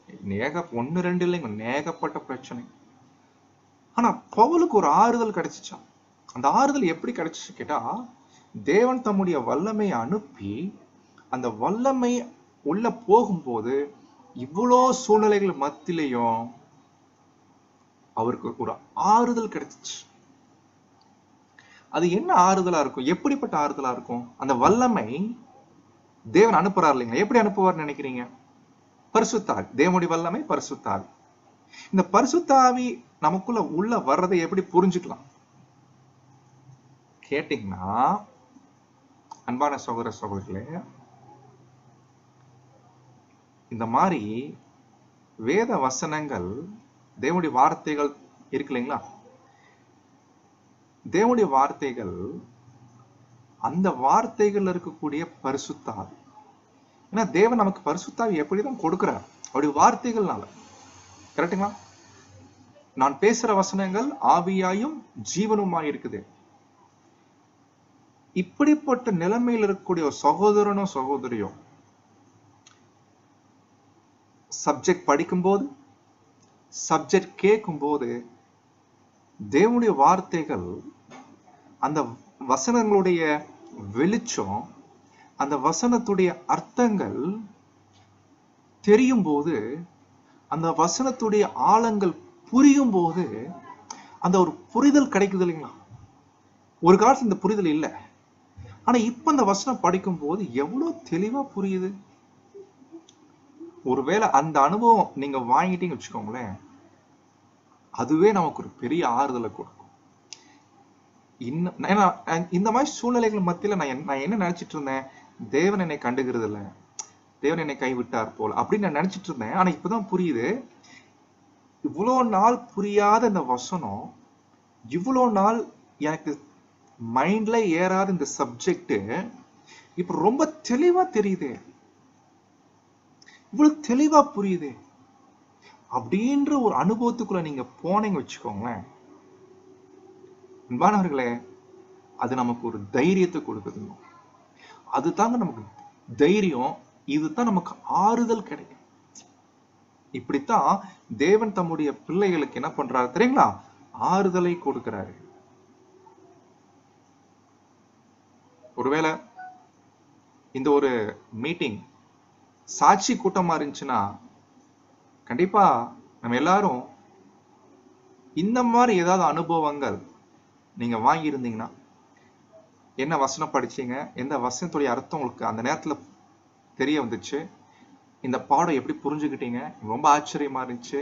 ஒன்னு ரெண்டு இல்லைங்க, ஏகப்பட்ட பிரச்சனை. ஆனா பவுலுக்கு ஒரு ஆறுதல் கிடைச்சிச்சா? அந்த ஆறுதல் எப்படி கிடைச்சிச்சு கேட்டா, தேவன் தம்முடைய வல்லமையை அனுப்பி அந்த வல்லமை உள்ள போகும்போது இவ்வளோ சூழ்நிலைகள் மத்தியிலையும் அவருக்கு ஒரு ஆறுதல் கிடைச்சிச்சு. அது என்ன ஆறுதலா இருக்கும்? எப்படிப்பட்ட ஆறுதலா இருக்கும்? அந்த வல்லமை தேவன் அனுப்புறாரு இல்லைங்களா? எப்படி அனுப்புவார்னு நினைக்கிறீங்க? பரிசுத்தாவி. தேவனுடைய வல்லமை பரிசுத்தாவி. இந்த பரிசுத்தாவி நமக்குள்ள உள்ள வர்றதை எப்படி புரிஞ்சுக்கலாம் கேட்டீங்கன்னா, அன்பான சகோதர சகோதரிகளே, இந்த மாதிரி வேத வசனங்கள், தேவனுடைய வார்த்தைகள் இருக்கு இல்லைங்களா? தேவனுடைய வார்த்தைகள், அந்த வார்த்தைகள் இருக்கக்கூடிய பரிசுத்தாவி. ஏன்னா தேவன் நமக்கு பரிசுத்தாவி எப்படிதான் கொடுக்கிறார்? அவருடைய வார்த்தைகள்னால. கரெக்டுங்களா? நான் பேசுற வசனங்கள் ஆவியாயும் ஜீவனுமாய் இருக்குது. இப்படிப்பட்ட நிலைமையில் இருக்கக்கூடிய ஒரு சகோதரனோ சகோதரியோ சப்ஜெக்ட் படிக்கும்போது, சப்ஜெக்ட் கேட்கும் போது, தேவனுடைய வார்த்தைகள், அந்த வசனங்களுடைய வெளிச்சம், அந்த வசனத்துடைய அர்த்தங்கள் தெரியும் போது, அந்த வசனத்துடைய ஆழங்கள் புரியும் போது, அந்த ஒரு புரிதல் கிடைக்குது இல்லைங்களா? ஒரு காலத்துல இந்த புரிதல் இல்லை. ஆனா இப்ப அந்த வசனம் படிக்கும் போது எவ்வளவு தெளிவா புரியுது. ஒருவேளை அந்த அனுபவம் நீங்க வாங்கிட்டீங்கன்னு வச்சுக்கோங்களேன், அதுவே நமக்கு ஒரு பெரிய ஆறுதலை கொடுக்கும். இந்த மாதிரி சூழ்நிலைகள் மத்தியில நான் என்ன நினைச்சிட்டு இருந்தேன்? தேவன் என்னை கண்டுகிறது இல்ல, தேவன் என்னை கைவிட்டார் போல அப்படின்னு நான் நினைச்சிட்டு இருந்தேன். ஆனா இப்பதான் புரியுது, இவ்வளவு நாள் புரியாத இந்த வசனம், இவ்வளவு நாள் எனக்கு மைண்ட்ல ஏறாத இந்த சப்ஜெக்ட் இப்ப ரொம்ப தெளிவா தெரியுது, இவ்வளவு தெளிவா புரியுது அப்படின்ற ஒரு அனுபவத்துக்குள்ள நீங்க போனீங்க வச்சுக்கோங்களேன், அன்பானவர்களே, அது நமக்கு ஒரு தைரியத்தை கொடுக்குதுங்க. அதுதாங்க நமக்கு தைரியம். இதுதான் நமக்கு ஆறுதல் கிடைக்கும். இப்படித்தான் தேவன் தம்முடைய பிள்ளைகளுக்கு என்ன பண்றாரு தெரியுங்களா? ஆறுதலை கொடுக்கிறாரு. ஒருவேளை இந்த ஒரு மீட்டிங் சாட்சி கூட்டமா இருந்துச்சுன்னா கண்டிப்பா நம்ம எல்லாரும் இந்த மாதிரி ஏதாவது அனுபவங்கள் நீங்க வாங்கி இருந்தீங்கன்னா, என்ன வசனம் படிச்சீங்க, எந்த வசனத்துடைய அர்த்தம் உங்களுக்கு அந்த நேரத்துல தெரிய வந்துச்சு, இந்த பாடம் எப்படி புரிஞ்சுக்கிட்டீங்க, ரொம்ப ஆச்சரியமா இருந்துச்சு,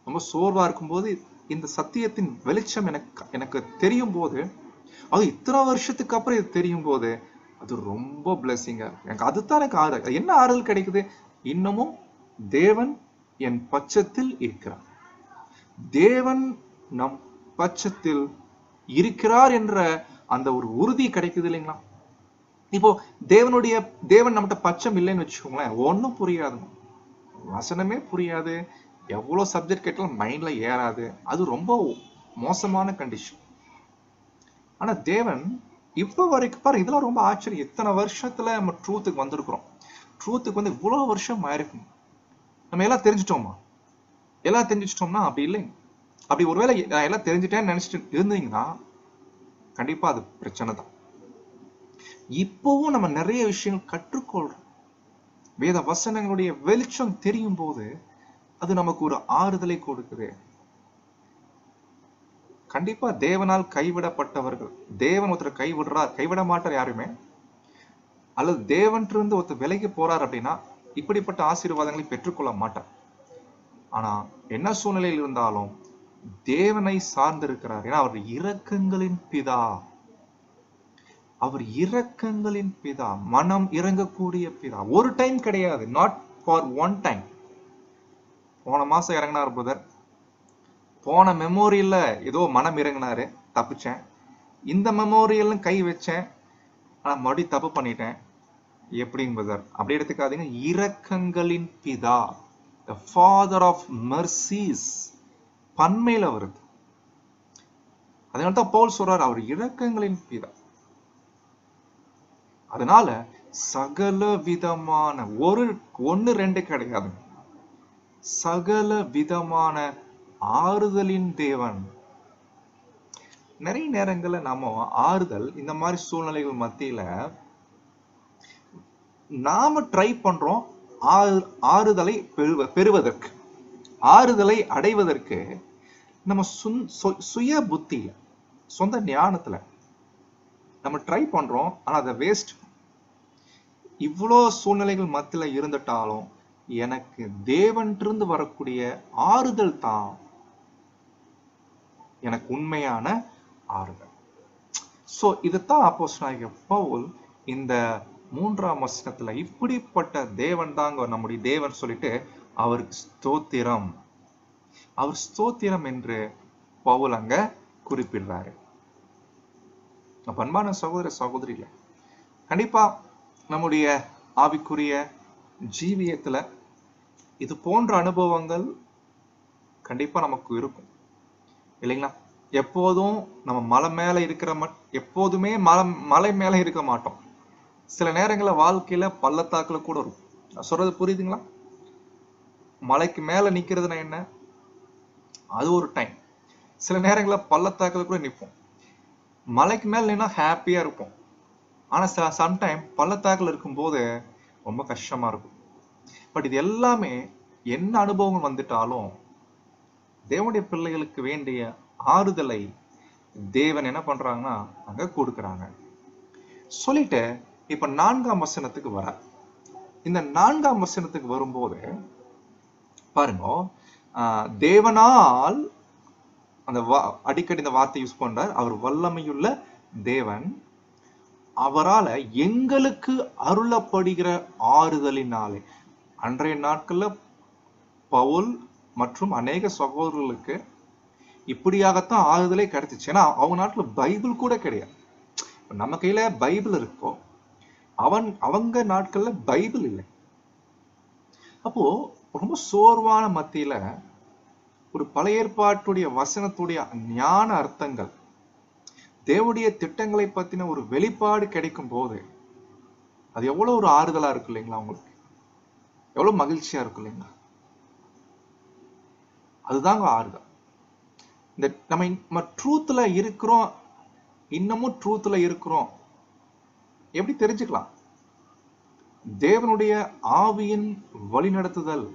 ரொம்ப சோர்வா இருக்கும்போது இந்த சத்தியத்தின் வெளிச்சம் எனக்கு தெரியும் போது, அது இத்தனை வருஷத்துக்கு அப்புறம் இது தெரியும் போது அது ரொம்ப பிளெஸிங்கா இருக்கு. எனக்கு அதுதான் எனக்கு ஆறுதல். என்ன ஆறுதல் கிடைக்குது? இன்னமும் தேவன் என் பட்சத்தில் இருக்கிறார், தேவன் நம் பட்சத்தில் இருக்கிறார் என்ற அந்த ஒரு உறுதி கிடைக்குது இல்லைங்களா? இப்போ தேவன் நம்மகிட்ட பட்சம் இல்லைன்னு வச்சுக்கோங்களேன், ஒன்னும் புரியாது, வசனமே புரியாது, எவ்வளவு சப்ஜெக்ட் கேட்டாலும் மைண்ட்ல ஏறாது, அது ரொம்ப மோசமான கண்டிஷன். ஆனா தேவன் இப்ப வரைக்கும் பாரு, இதெல்லாம் ரொம்ப ஆச்சரியம். இத்தனை வருஷத்துல நம்ம ட்ரூத்துக்கு வந்திருக்கிறோம். ட்ரூத்துக்கு வந்து இவ்வளவு வருஷம் ஆயிருக்கும். நம்ம எல்லாம் தெரிஞ்சிட்டோமா? எல்லாம் தெரிஞ்சிட்டோம்னா அப்படி இல்லைங்க. அப்படி ஒருவேளை எல்லாம் தெரிஞ்சுட்டேன்னு நினைச்சிட்டு இருந்தீங்கன்னா கண்டிப்பா அது பிரச்சனை தான். இப்பவும் நம்ம நிறைய விஷயங்கள் கற்றுக்கொள்றோம். வேத வசனங்களுடைய வெளிச்சம் தெரியும் போது அது நமக்கு ஒரு ஆறுதலை கொடுக்குது. கண்டிப்பா தேவனால் கைவிடப்பட்டவர்கள், தேவன் ஒருத்தர் கைவிட மாட்டார் யாருமே, அல்லது தேவன் இருந்து ஒருத்தர் விலகி போறார் அப்படின்னா இப்படிப்பட்ட ஆசீர்வாதங்களை பெற்றுக்கொள்ள மாட்டார். ஆனா என்ன சூழ்நிலையில் இருந்தாலும் தேவனை சார்ந்திருக்கிறார். ஏன்னா அவர் இரக்கங்களின் பிதா, அவர் இரக்கங்களின் பிதா, மனம் இறங்கக்கூடிய பிதா. ஒரு டைம் கிடையாது, நாட் ஃபார் ஒன் டைம். போன மாசம் இறங்கினார் பிரதர், போன மெமோரியல்ல ஏதோ மனம் இறங்கினாரு, தப்பிச்சேன். இந்த மெமோரியல் கை வச்சேன், ஆனா மறுபடியும் தப்பு பண்ணிட்டேன். எப்படிங்க பிரதர்? அப்படி எடுத்துக்காதீங்க. இரக்கங்களின் பிதா, the father of mercies, பன்மையில வருது. அதனால்தான் பவுல் சொல்றார் அவர் இரக்கங்களின் பிதா. அதனால சகல விதமான ஒன்னு ரெண்டு கிடையாது, சகல விதமான ஆறுதலின் தேவன். நிறைய நேரங்கள்ல நாம ஆறுதல் இந்த மாதிரி சூழ்நிலைகள் மத்தியில நாம ட்ரை பண்றோம் ஆறுதலை பெறுவதற்கு, ஆறுதலை அடைவதற்கு நம்ம சுய புத்தியில, சொந்த ஞானத்துல நம்ம ட்ரை பண்றோம். ஆனா அதை வேஸ்ட். இவ்வளோ சூழ்நிலைகள் மத்தியில இருந்துட்டாலும் எனக்கு தேவன்றிருந்து வரக்கூடிய ஆறுதல் தான் எனக்கு உண்மையான ஆறுதல். சோ இதுதான் அப்போஸ்தலனாகிய பவுல் இந்த 3ஆம் வசனத்துல இப்படிப்பட்ட தேவன் தாங்க நம்முடைய தேவன் சொல்லிட்டு அவருக்கு ஸ்தோத்திரம், அவர் ஸ்தோத்திரம் என்று பவுல் அங்க குறிப்பிடுறாரு. அன்பான சகோதர சகோதரிகளே, கண்டிப்பா நம்முடைய ஆவிக்குரிய ஜீவியத்துல இது போன்ற அனுபவங்கள் கண்டிப்பா நமக்கு இருக்கும் இல்லைங்களா? எப்போதும் நம்ம மலை மேல எப்போதுமே மலை மேல இருக்க மாட்டோம். சில நேரங்கள வாழ்க்கையில பள்ளத்தாக்குல கூட இருக்கும். நான் சொல்றது புரியுதுங்களா? மலைக்கு மேல நிக்கிறதுனா என்ன, அது ஒரு டைம். சில நேரங்கள பள்ளத்தாக்குல கூட நிற்போம். மலைக்கு மேல நின்னா ஹாப்பியா இருப்போம், ஆனா சம்டைம் பள்ளத்தாக்குல இருக்கும் போது ரொம்ப கஷ்டமா இருக்கும். பட் இது எல்லாமே என்ன அனுபவங்கள் வந்துட்டாலும் தேவனுடைய பிள்ளைகளுக்கு வேண்டிய ஆறுதலை தேவன் என்ன பண்றாங்கன்னா அங்க கொடுக்குறாங்க. சொல்லிட்டு இப்ப 4ஆம் வசனத்துக்கு வர, இந்த 4ஆம் வசனத்துக்கு வரும்போது பாருங்க, தேவனால், அந்த அடிக்கடி இந்த வார்த்தை யூஸ் பண்றார், அவர் வல்லமையுள்ள தேவன், அவரால் எங்களுக்கு அருளப்படுகிற ஆறுதலினாலே. அன்றைய நாட்கள்ல பவுல் மற்றும் அநேக சகோதரர்களுக்கு இப்படியாகத்தான் ஆறுதலே கிடைச்சிச்சு. ஏன்னா அவங்க நாட்டுல பைபிள் கூட கிடையாது. நம்ம கையில பைபிள் இருக்கோ, அவங்க நாட்கள்ல பைபிள் இல்லை. அப்போ ரொம்ப சோர்வான மத்தியில ஒரு பழைய ஏற்பாட்டுடைய வசனத்துடைய ஞான அர்த்தங்கள், தேவனுடைய திட்டங்களை பத்தின ஒரு வெளிப்பாடு கிடைக்கும் போது அது எவ்வளவு ஒரு ஆறுதலா இருக்கு இல்லைங்களா? உங்களுக்கு எவ்வளவு மகிழ்ச்சியா இருக்கு இல்லைங்களா? அதுதாங்க ஆறுதல். இந்த நம்ம ட்ரூத்ல இருக்கிறோம், இன்னமும் ட்ரூத்ல இருக்கிறோம் எப்படி தெரிஞ்சுக்கலாம்? தேவனுடைய ஆவியின் வழிநடத்துதல்,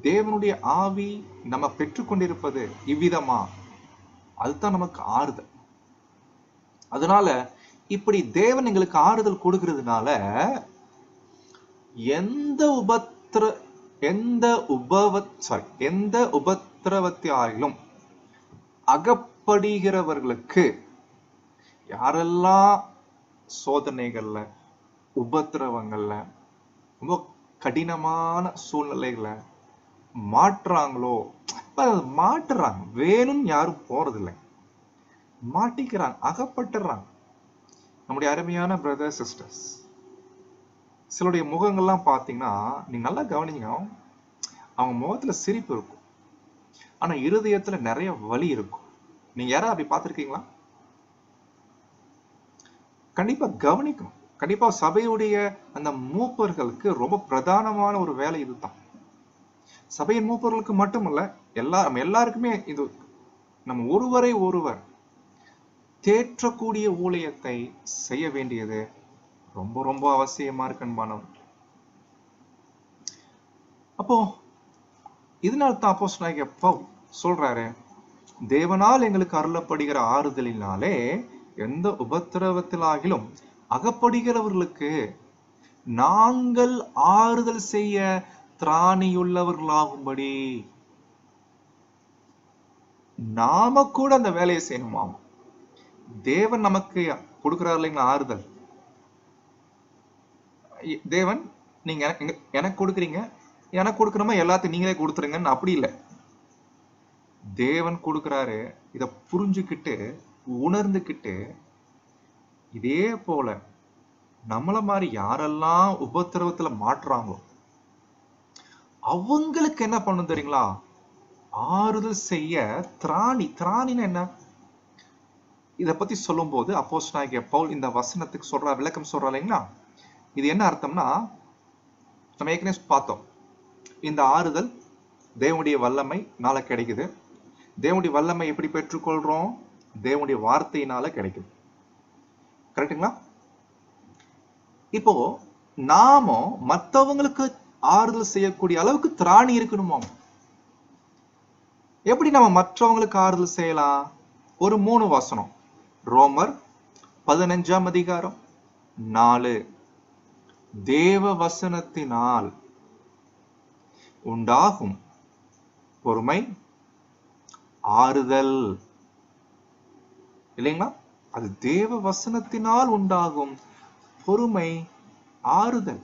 தேவனுடைய ஆவி நம்ம பெற்றுக்கொண்டிருப்பது இவ்விதமா, அதுதான் நமக்கு ஆறுதல். அதனால இப்படி தேவன் எங்களுக்கு ஆறுதல் கொடுக்கிறதுனால எந்த உபத்திரவத்திலும் அகப்படுகிறவர்களுக்கு, யாரெல்லாம் சோதனைகள்ல, உபத்திரவங்கள்ல, ரொம்ப கடினமான சூழ்நிலைகளை மாற்றுறாங்களோ, மாட்டுறாங்க, வேணும்னு யாரும் போறதில்லை, மாட்டிக்கிறாங்க, அகப்பட்டுறாங்க. நம்முடைய அருமையான பிரதர் சிஸ்டர்ஸ், சிலருடைய முகங்கள்லாம் பார்த்தீங்கன்னா நீங்க நல்லா கவனிங்க, அவங்க முகத்துல சிரிப்பு இருக்கும், ஆனா இருதயத்துல நிறைய வலி இருக்கும். நீங்க யாராவது அப்படி பார்த்திருக்கீங்களா? கண்டிப்பா கவனிக்கணும். கண்டிப்பா சபையுடைய அந்த மூப்பர்களுக்கு ரொம்ப பிரதானமான ஒரு வேலை இதுதான். சபையின் மூப்பர்களுக்கு மட்டுமல்ல, எல்லாருக்குமே இது. நம்ம ஒருவரை ஒருவர் தேற்றக்கூடிய ஊழியத்தை செய்ய வேண்டியது ரொம்ப ரொம்ப அவசியமா இருக்கு அன்பானவர். அப்போ இதனால தான் அப்போஸ்தலனாகிய பவுல் சொல்றாரு, தேவனால் எங்களுக்கு அருளப்படுகிற ஆறுதலினாலே எந்த உபத்திரவத்திலாகிலும் அகப்படுகிறவர்களுக்கு நாங்கள் ஆறுதல் செய்ய திராணியுள்ளவர்களாகும்படி. நாம கூட அந்த வேலையை செய்யணுமாம். தேவன் நமக்கு கொடுக்கிறார் இல்லைங்களா ஆறுதல். தேவன் நீங்க எனக்கு கொடுக்குறீங்க, எனக்கு கொடுக்கணுமா எல்லாத்தையும் நீங்களே கொடுத்துருங்கன்னு அப்படி இல்லை. தேவன் கொடுக்கிறாரு, இத புரிஞ்சுக்கிட்டு உணர்ந்துக்கிட்டு, இதே போல நம்மள மாதிரி யாரெல்லாம் உபத்திரவத்துல மாட்டுறாங்களோ அவங்களுக்கு என்ன பண்ணும் தெரியுங்களா? ஆறுதல் செய்ய திராணின்னு என்ன? இத பத்தி சொல்லும் போது அப்போஸ்தலனாகிய பவுல் இந்த வசனத்துக்கு சொல்ற விளக்கம் சொல்றா இல்லைங்களா? இது என்ன அர்த்தம்னா, நம்ம ஏற்கனவே பார்த்தோம், இந்த ஆறுதல் தேவனுடைய வல்லமை நாள கிடைக்குது. தேவனுடைய வல்லமை எப்படி பெற்றுக்கொள்றோம்? தேவனுடைய வார்த்தையினால கிடைக்குது. கரெக்டுங்களா? இப்போ நாம மற்றவங்களுக்கு ஆறுதல் செய்யக்கூடிய அளவுக்கு திராணி இருக்கணுமா? எப்படி நம்ம மற்றவங்களுக்கு ஆறுதல் செய்யலாம்? ஒரு 3 வசனம். ரோமர் 15:4. தேவ வசனத்தினால் உண்டாகும் பொறுமை, ஆறுதல் இல்லைங்களா? அது தேவ வசனத்தினால் உண்டாகும் பொறுமை, ஆறுதல்.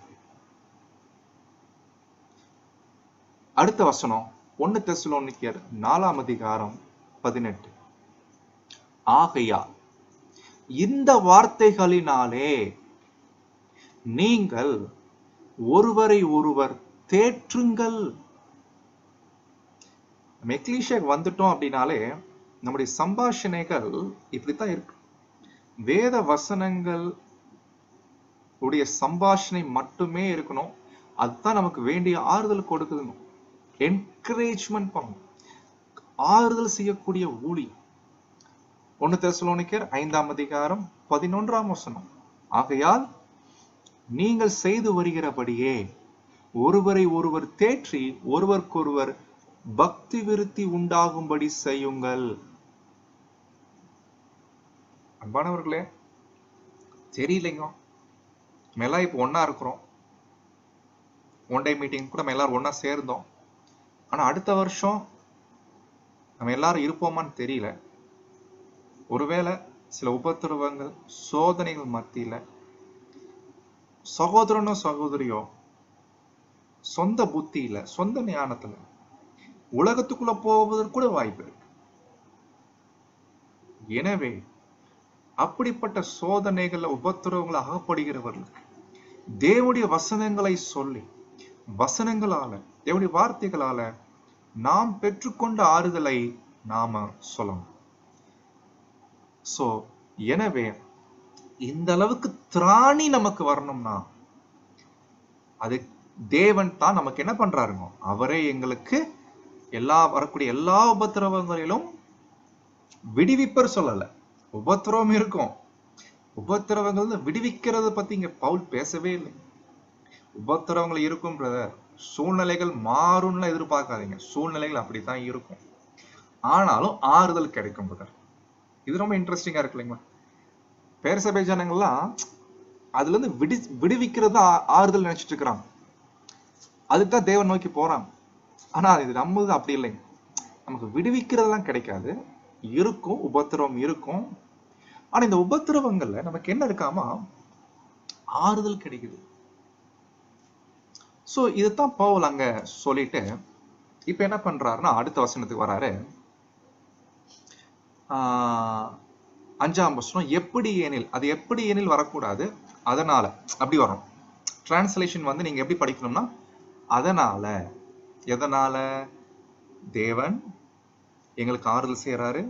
அடுத்த வசனம் 1 தெசலோனிக்கேயர் 4:18. ஆகையால் இந்த வார்த்தைகளினாலே நீங்கள் ஒருவரை ஒருவர் தேற்றுங்கள். நம்ம எக்லீசியாக்கு வந்துட்டோம் அப்படின்னாலே நம்முடைய சம்பாஷணைகள் இப்படித்தான் இருக்கு. வேத வசனங்கள் உடைய சம்பாஷணை மட்டுமே இருக்கணும். அதுதான் நமக்கு வேண்டிய ஆறுதல் கொடுக்குது. என்கரேஜ்மெண்ட் பண்ணணும், ஆறுதல் செய்யக்கூடிய ஊழியம். 1 தெசலோனிக்கேயர் 5:11. ஆகையால் நீங்கள் செய்து வருகிறபடியே ஒருவரை ஒருவர் தேற்றி ஒருவருக்கொருவர் பக்தி விருத்தி உண்டாகும்படி செய்யுங்கள். அன்பானவர்களே, தெரியலைங்க, நம்ம எல்லாம் இப்போ ஒன்னா இருக்கிறோம். ஒன் டே மீட்டிங் கூட நம்ம எல்லாரும் ஒன்னா சேர்ந்தோம். ஆனா அடுத்த வருஷம் நம்ம எல்லாரும் இருப்போமான்னு தெரியல. ஒருவேளை சில உபத்திரவங்கள், சோதனைகள் மத்தியில சகோதரனோ சகோதரியோ சொந்த புத்தியில, சொந்த ஞானத்துல உலகத்துக்குள்ள போவதற்கு கூட வாய்ப்பு இருக்கு. எனவே அப்படிப்பட்ட சோதனைகள், உபத்திரவங்கள் அகப்படுகிறவர்களுக்கு தேவனுடைய வசனங்களை சொல்லி, வசனங்களால, தேவனுடைய வார்த்தைகளால நாம் பெற்றுக்கொண்ட ஆறுதலை நாம சொல்லணும். சோ எனவே இந்த அளவுக்கு திராணி நமக்கு வரணும்னா அது தேவன் தான் நமக்கு என்ன பண்றாருங்க, அவரே எங்களுக்கு வரக்கூடிய எல்லா உபத்திரவங்களிலும் விடுவிப்பர் சொல்லல. உபத்திரவம் இருக்கும். உபத்திரவங்கள் விடுவிக்கிறது பத்தி இங்க பவுல் பேசவே இல்லை. உபத்திரவங்கள் இருக்கும் பிரதர், சூழ்நிலைகள் மாறும்னு எதிர்பார்க்காதீங்க. சூழ்நிலைகள் அப்படித்தான் இருக்கும். ஆனாலும் ஆறுதல் கிடைக்கும் பிரதர். இது ரொம்ப இன்ட்ரெஸ்டிங்கா இருக்கு இல்லைங்களா? பேரசபை ஜனங்கள்லாம் அதுல இருந்து விடுவிக்கிறது ஆறுதல் நினைச்சிட்டு இருக்கிறாங்க. அதுக்குதான் தேவன் நோக்கி போறாங்க. ஆனா இது நம்மது அப்படி இல்லைங்க. நமக்கு விடுவிக்கிறதுலாம் கிடைக்காது. இருக்கும், உபத்திரவம் இருக்கும். ஆனா இந்த உபத்திரவங்கள்ல நமக்கு என்ன இருக்காமா, ஆறுதல் கிடைக்குது. சோ இதுதான் பவுல் அங்க சொல்லிட்டு இப்ப என்ன பண்றாருன்னா அடுத்த வசனத்துக்கு வராரு. 5ஆம் வசனம், எப்படி எனில், அது எப்படி எனில் வரக்கூடாது, அதனால அப்படி வரும். டிரான்ஸ்லேஷன் வந்து நீங்க எப்படி படிக்கணும்னா அதனால, எதனால தேவன் எங்களுக்கு ஆறுதல் செய்யறாரு,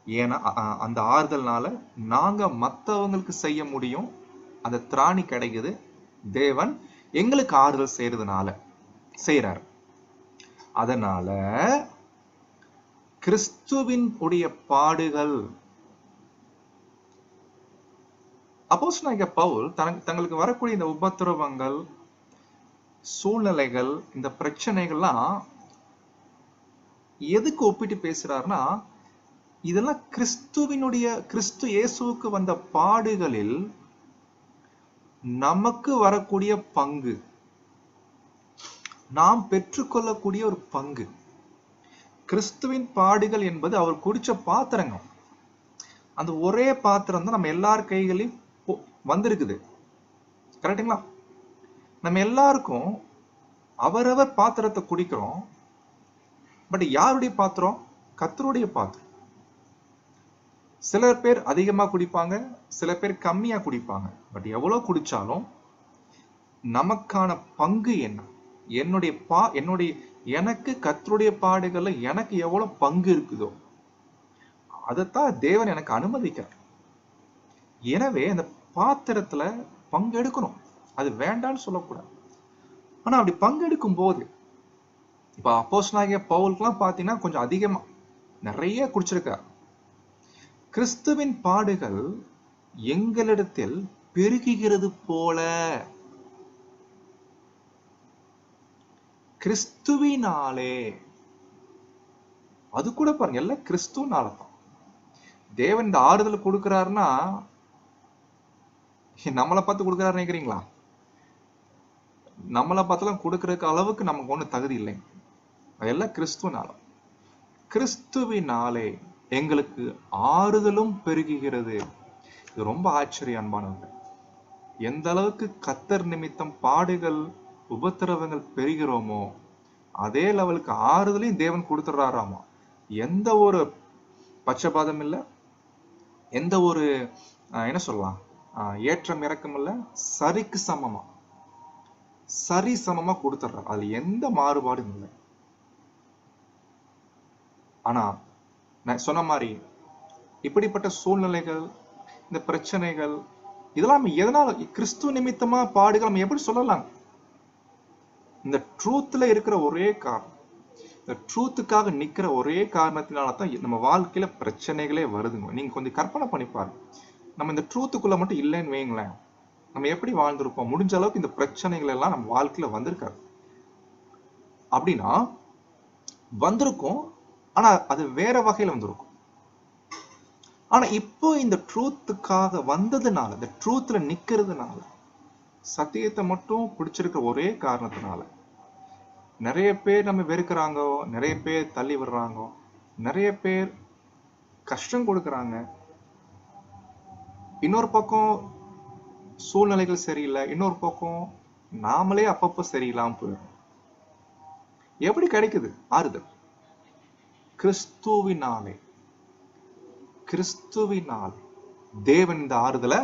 ஏன்னா அந்த ஆறுதல்னால நாங்க மற்றவங்களுக்கு செய்ய முடியும், அந்த திராணி கிடைக்குது. தேவன் எங்களுக்கு ஆறுதல் செய்யறதுனால செய்யறாரு. அதனால கிறிஸ்துவின் உடைய பாடுகள், அப்போஸ்தலனாகிய பவுல் தங்களுக்கு வரக்கூடிய இந்த உபத்திரவங்கள், சூழ்நிலைகள், இந்த பிரச்சனைகள்லாம் எதுக்கு ஒப்பிட்டு பேசுறாருன்னா, இதெல்லாம் கிறிஸ்து இயேசுவுக்கு வந்த பாடுகளில் நமக்கு வரக்கூடிய பங்கு, நாம் பெற்றுக்கொள்ளக்கூடிய ஒரு பங்கு. கிறிஸ்துவின் பாடுகள் என்பது அவர் குடிச்ச பாத்திரங்க. அந்த ஒரே பாத்திரம் தான் நம்ம எல்லார் கைகளையும் வந்திருக்குது. கரெக்டுங்களா? நம்ம எல்லாருக்கும் அவரவர் பாத்திரத்தை குடிக்கிறோம். பட் யாருடைய பாத்திரம்? கர்த்தருடைய பாத்திரம். சில பேர் அதிகமா குடிப்பாங்க, சில பேர் கம்மியா குடிப்பாங்க. பட் எவ்வளவு குடிச்சாலும் நமக்கான பங்கு என்ன? எனக்கு கர்த்தருடைய பாடுகள்ல எனக்கு எவ்வளவு பங்கு இருக்குதோ அதைத்தான் தேவன் எனக்கு அனுமதிக்கிறார். எனவே அந்த பாத்திரத்துல பங்கு எடுக்கணும். அது வேண்டான்னு சொல்லக்கூடாது. ஆனா அப்படி பங்கெடுக்கும் போது, இப்ப அப்போஸ்தலனாகிய பவுலுக்குலாம் பாத்தீங்கன்னா கொஞ்சம் அதிகமா நிறைய குடிச்சிருக்கார். கிறிஸ்துவின் பாடுகள் எங்களிடத்தில் பெருகுகிறது போல, கிறிஸ்துவினாலே, அது கூட பாருங்க எல்லாம் கிறிஸ்துவனாலதான். தேவன் இந்த ஆறுதல் கொடுக்கிறாருன்னா நம்மளை பார்த்து கொடுக்கிறாரு நினைக்கிறீங்களா? நம்மளை பார்த்துலாம் கொடுக்கறதுக்கு அளவுக்கு நமக்கு ஒண்ணு தகுதி இல்லைங்க. அதெல்லாம் கிறிஸ்துவனால. கிறிஸ்துவினாலே எங்களுக்கு ஆறுதலும் பெருகுகிறது. இது ரொம்ப ஆச்சரிய அன்பானது. எந்த அளவுக்கு கர்த்தர் நிமித்தம் பாடுகள், உபத்திரவங்கள் பெறுகிறோமோ அதே லெவலுக்கு ஆறுதலையும் தேவன் கொடுத்துறாராமா. எந்த ஒரு பட்சபாதம் இல்லை, எந்த ஒரு என்ன சொல்லலாம், ஏற்றம் இறக்கம் இல்லை, சரிக்கு சமமா, சரி சமமா கொடுத்துட்றாரு. அதுல எந்த மாறுபாடும் இல்லை. ஆனா நான் சொன்ன மாதிரி இப்படிப்பட்ட சூழ்நிலைகள், இந்த பிரச்சனைகள், இதெல்லாம் எதனால? கிறிஸ்துவ நிமித்தமா பாடுகள் நம்ம எப்படி சொல்லலாம்? இந்த ட்ரூத்ல இருக்கிற ஒரே காரணம், இந்த ட்ரூத்துக்காக நிக்கிற ஒரே காரணத்தினாலதான் நம்ம வாழ்க்கையில பிரச்சனைகளே வருதுங்க. நீங்க கொஞ்சம் கற்பனை பண்ணி பாருங்க. நம்ம இந்த ட்ரூத்துக்குள்ள மட்டும் இல்லைன்னு வைங்களேன், நம்ம எப்படி வாழ்ந்திருப்போம்? முடிஞ்ச அளவுக்கு இந்த பிரச்சனைகள் எல்லாம் நம்ம வாழ்க்கையில வந்திருக்காது. அப்படின்னா வந்திருக்கும், ஆனா அது வேற வகையில வந்திருக்கும். ஆனா இப்போ இந்த ட்ரூத்துக்காக வந்ததுனால, இந்த ட்ரூத்ல நிக்கிறதுனால, சத்தியத்தை மட்டும் பிடிச்சிருக்கிற ஒரே காரணத்தினால நிறைய பேர் நம்ம வெறுக்கிறாங்க, நிறைய பேர் தள்ளி விடுறாங்க, நிறைய பேர் கஷ்டம் கொடுக்கறாங்க. இன்னொரு பக்கம் சூழ்நிலைகள் சரியில்லை, இன்னொரு பக்கம் நாமளே அப்பப்போ சரியில்லாம போயிடும். எப்படி கிடைக்குது ஆறுதல்? கிறிஸ்துவினாலே. கிறிஸ்துவினால் தேவன் இந்த ஆறுதலை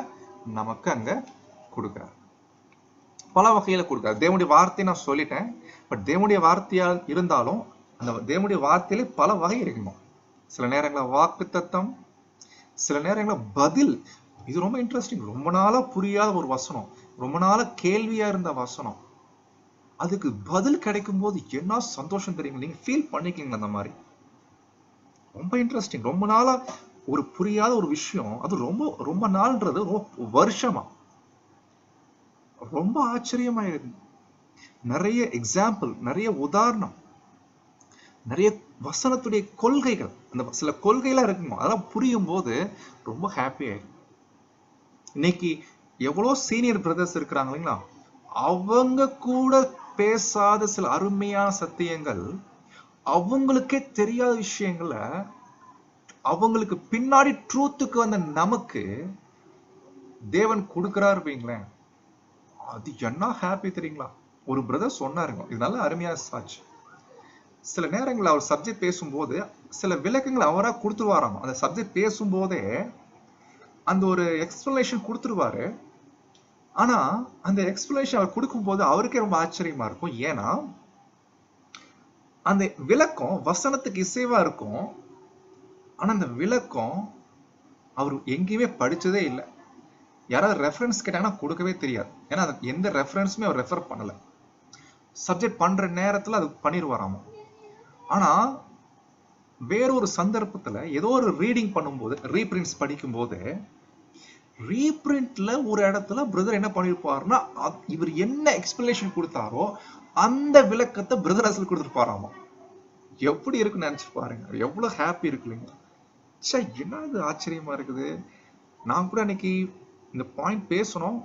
நமக்கு அங்க கொடுக்கிறார். பல வகையில கொடுக்கிறார். தேவனுடைய வார்த்தையை நான் சொல்லிட்டேன். பட் தேவனுடைய வார்த்தையால் இருந்தாலும் அந்த தேவனுடைய வார்த்தையிலே பல வகை இருக்கணும். சில நேரங்களில் வாக்கு தத்தம், சில நேரங்களில் பதில். இது ரொம்ப இன்ட்ரெஸ்டிங். ரொம்ப நாளா புரியாத ஒரு வசனம், ரொம்ப நாளா கேள்வியா இருந்த வசனம், அதுக்கு பதில் கிடைக்கும் போது என்ன சந்தோஷம் தெரியுங்க. நீங்க ஃபீல் பண்ணிக்கீங்களா அந்த மாதிரி? ரொம்ப இன்ட்ரெஸ்டிங். ரொம்ப நாளா ஒரு புரியாத ஒரு விஷயம், அது ரொம்ப ரொம்ப நாள்ன்றது ரொம்ப வருஷமா, ரொம்ப ஆச்சரியமாயிருக்கு. நிறைய எக்ஸாம்பிள், நிறைய உதாரணம், நிறைய வசனத்துடைய கொள்கைகள், அந்த சில கொள்கைலாம் இருக்குமா, அதெல்லாம் புரியும் போது ரொம்ப ஹாப்பி ஆயிடும். இன்னைக்கு எவ்வளோ சீனியர் பிரதர்ஸ் இருக்கிறாங்க இல்லைங்களா, அவங்க கூட பேசாத சில அருமையான சத்தியங்கள், அவங்களுக்கே தெரியாத விஷயங்கள அவங்களுக்கு பின்னாடி ட்ரூத்துக்கு வந்த நமக்கு தேவன் கொடுக்கிறார் வைங்களேன். அது என்ன ஹாப்பி தெரியுங்களா? ஒரு பிரதர் சொன்னாருங்க, இது நல்ல அருமையான சாட்சி. சில நேரங்கள் அவர் சப்ஜெக்ட் பேசும்போது சில விளக்கங்கள் அவரா கொடுத்துருவாராம். அந்த சப்ஜெக்ட் பேசும்போதே அந்த ஒரு எக்ஸ்பிளனேஷன் கொடுத்துருவாரு. ஆனா அந்த எக்ஸ்பிளனேஷன் அவர் கொடுக்கும்போது அவருக்கே ரொம்ப ஆச்சரியமா இருக்கும். ஏன்னா அந்த விளக்கம் வசனத்துக்கு இசைவா இருக்கும். ஆனா அந்த விளக்கம் அவர் எங்கேயுமே படிச்சதே இல்லை. யாராவது ரெஃபரன்ஸ் கேட்டாங்கன்னா கொடுக்கவே தெரியாது. ஏன்னா எந்த ரெஃபரன்ஸுமே அவர் ரெஃபர் பண்ணல. சப்ஜெக்ட் பண்ற நேரத்துல அது பண்ணிடுவாராமா. ஆனா வேறொரு சந்தர்ப்பத்துல ஏதோ ஒரு ரீடிங் பண்ணும்போது, ரீபிரிண்ட்ஸ் படிக்கும் போது, ரீபிரிண்ட்ல ஒரு இடத்துல பிரதர் என்ன பண்ணிருப்பாருன்னா, இவர் என்ன எக்ஸ்பிளனேஷன் கொடுத்தாரோ அந்த விளக்கத்தை பிரதர் அசல் கொடுத்துருப்பாராமா. எப்படி இருக்குன்னு நினைச்சு பாருங்க. எவ்வளவு ஹாப்பி இருக்கு இல்லைங்களா? சே, என்ன இது ஆச்சரியமா இருக்குது. நான் கூட அன்னைக்கு இந்த பாயிண்ட் பேசணும்,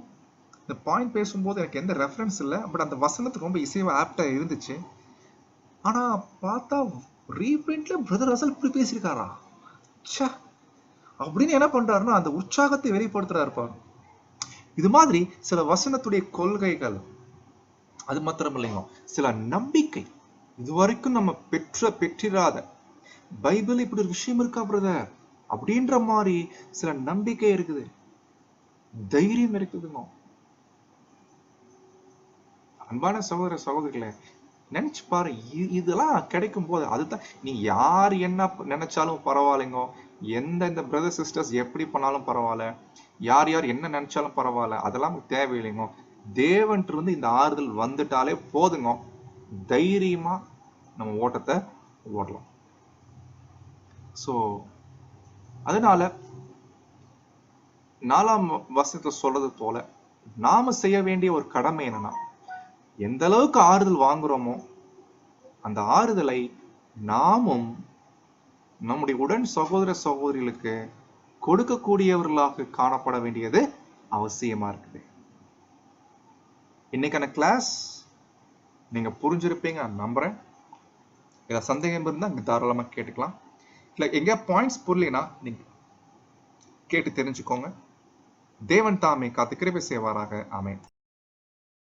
இந்த பாயிண்ட் பேசும்போது எனக்கு எந்த ரெஃபரன்ஸ் இல்லை, பட் அந்த வசனத்துக்கு ரொம்ப இசைவா ஆப்டா இருந்துச்சு. ஆனா பார்த்தா ரீபிரிண்ட்ல பிரதர் ரசல் இப்படி பேசியிருக்காரா சே அப்படின்னு என்ன பண்றாருன்னா அந்த உற்சாகத்தை வெளிப்படுத்துறாரு பாரு. இது மாதிரி சில வசனத்துடைய கொள்கைகள், அது மாத்திரம் இல்லைங்க, சில நம்பிக்கை, இதுவரைக்கும் நம்ம பெற்றிராத, பைபிள் இப்படி ஒரு விஷயம் இருக்கா பிரதர் அப்படின்ற மாதிரி சில நம்பிக்கை இருக்குது, தைரியம் இருக்குதுங்க. அன்பான சகோதர சகோதரிகளே, நினைச்சு பாரு, இதெல்லாம் கிடைக்கும் போது, அதுதான் நீ யார் என்ன நினைச்சாலும் பரவாயில்லைங்க, எந்த பிரதர் சிஸ்டர்ஸ் எப்படி பண்ணாலும் பரவாயில்ல, யார் யார் என்ன நினைச்சாலும் பரவாயில்ல, அதெல்லாம் தேவையில்லைங்க. தேவன்ட்டு இருந்து இந்த ஆறுதல் வந்துட்டாலே போதுங்க, தைரியமா நம்ம ஓட்டத்தை ஓடலாம். சோ அதனால 4ஆம் வசனத்தை சொல்றது போல நாம செய்ய வேண்டிய ஒரு கடமை என்னன்னா, எந்த அளவுக்கு ஆறுதல் வாங்குறோமோ அந்த ஆறுதலை நாமும் நம்முடைய உடன் சகோதர சகோதரிகளுக்கு கொடுக்கக்கூடியவர்களாக காணப்பட வேண்டியது அவசியமா இருக்குது. இன்னைக்கான கிளாஸ் நீங்க புரிஞ்சிருப்பீங்க நம்புறேன். ஏதாவது சந்தேகம் இருந்தா நீங்க தாராளமா கேட்டுக்கலாம். இல்ல எங்க பாயிண்ட்ஸ் புரியலைன்னா நீங்க கேட்டு தெரிஞ்சுக்கோங்க. தேவன் தாமே காத்து கிருபை செய்வாராக. ஆமென்.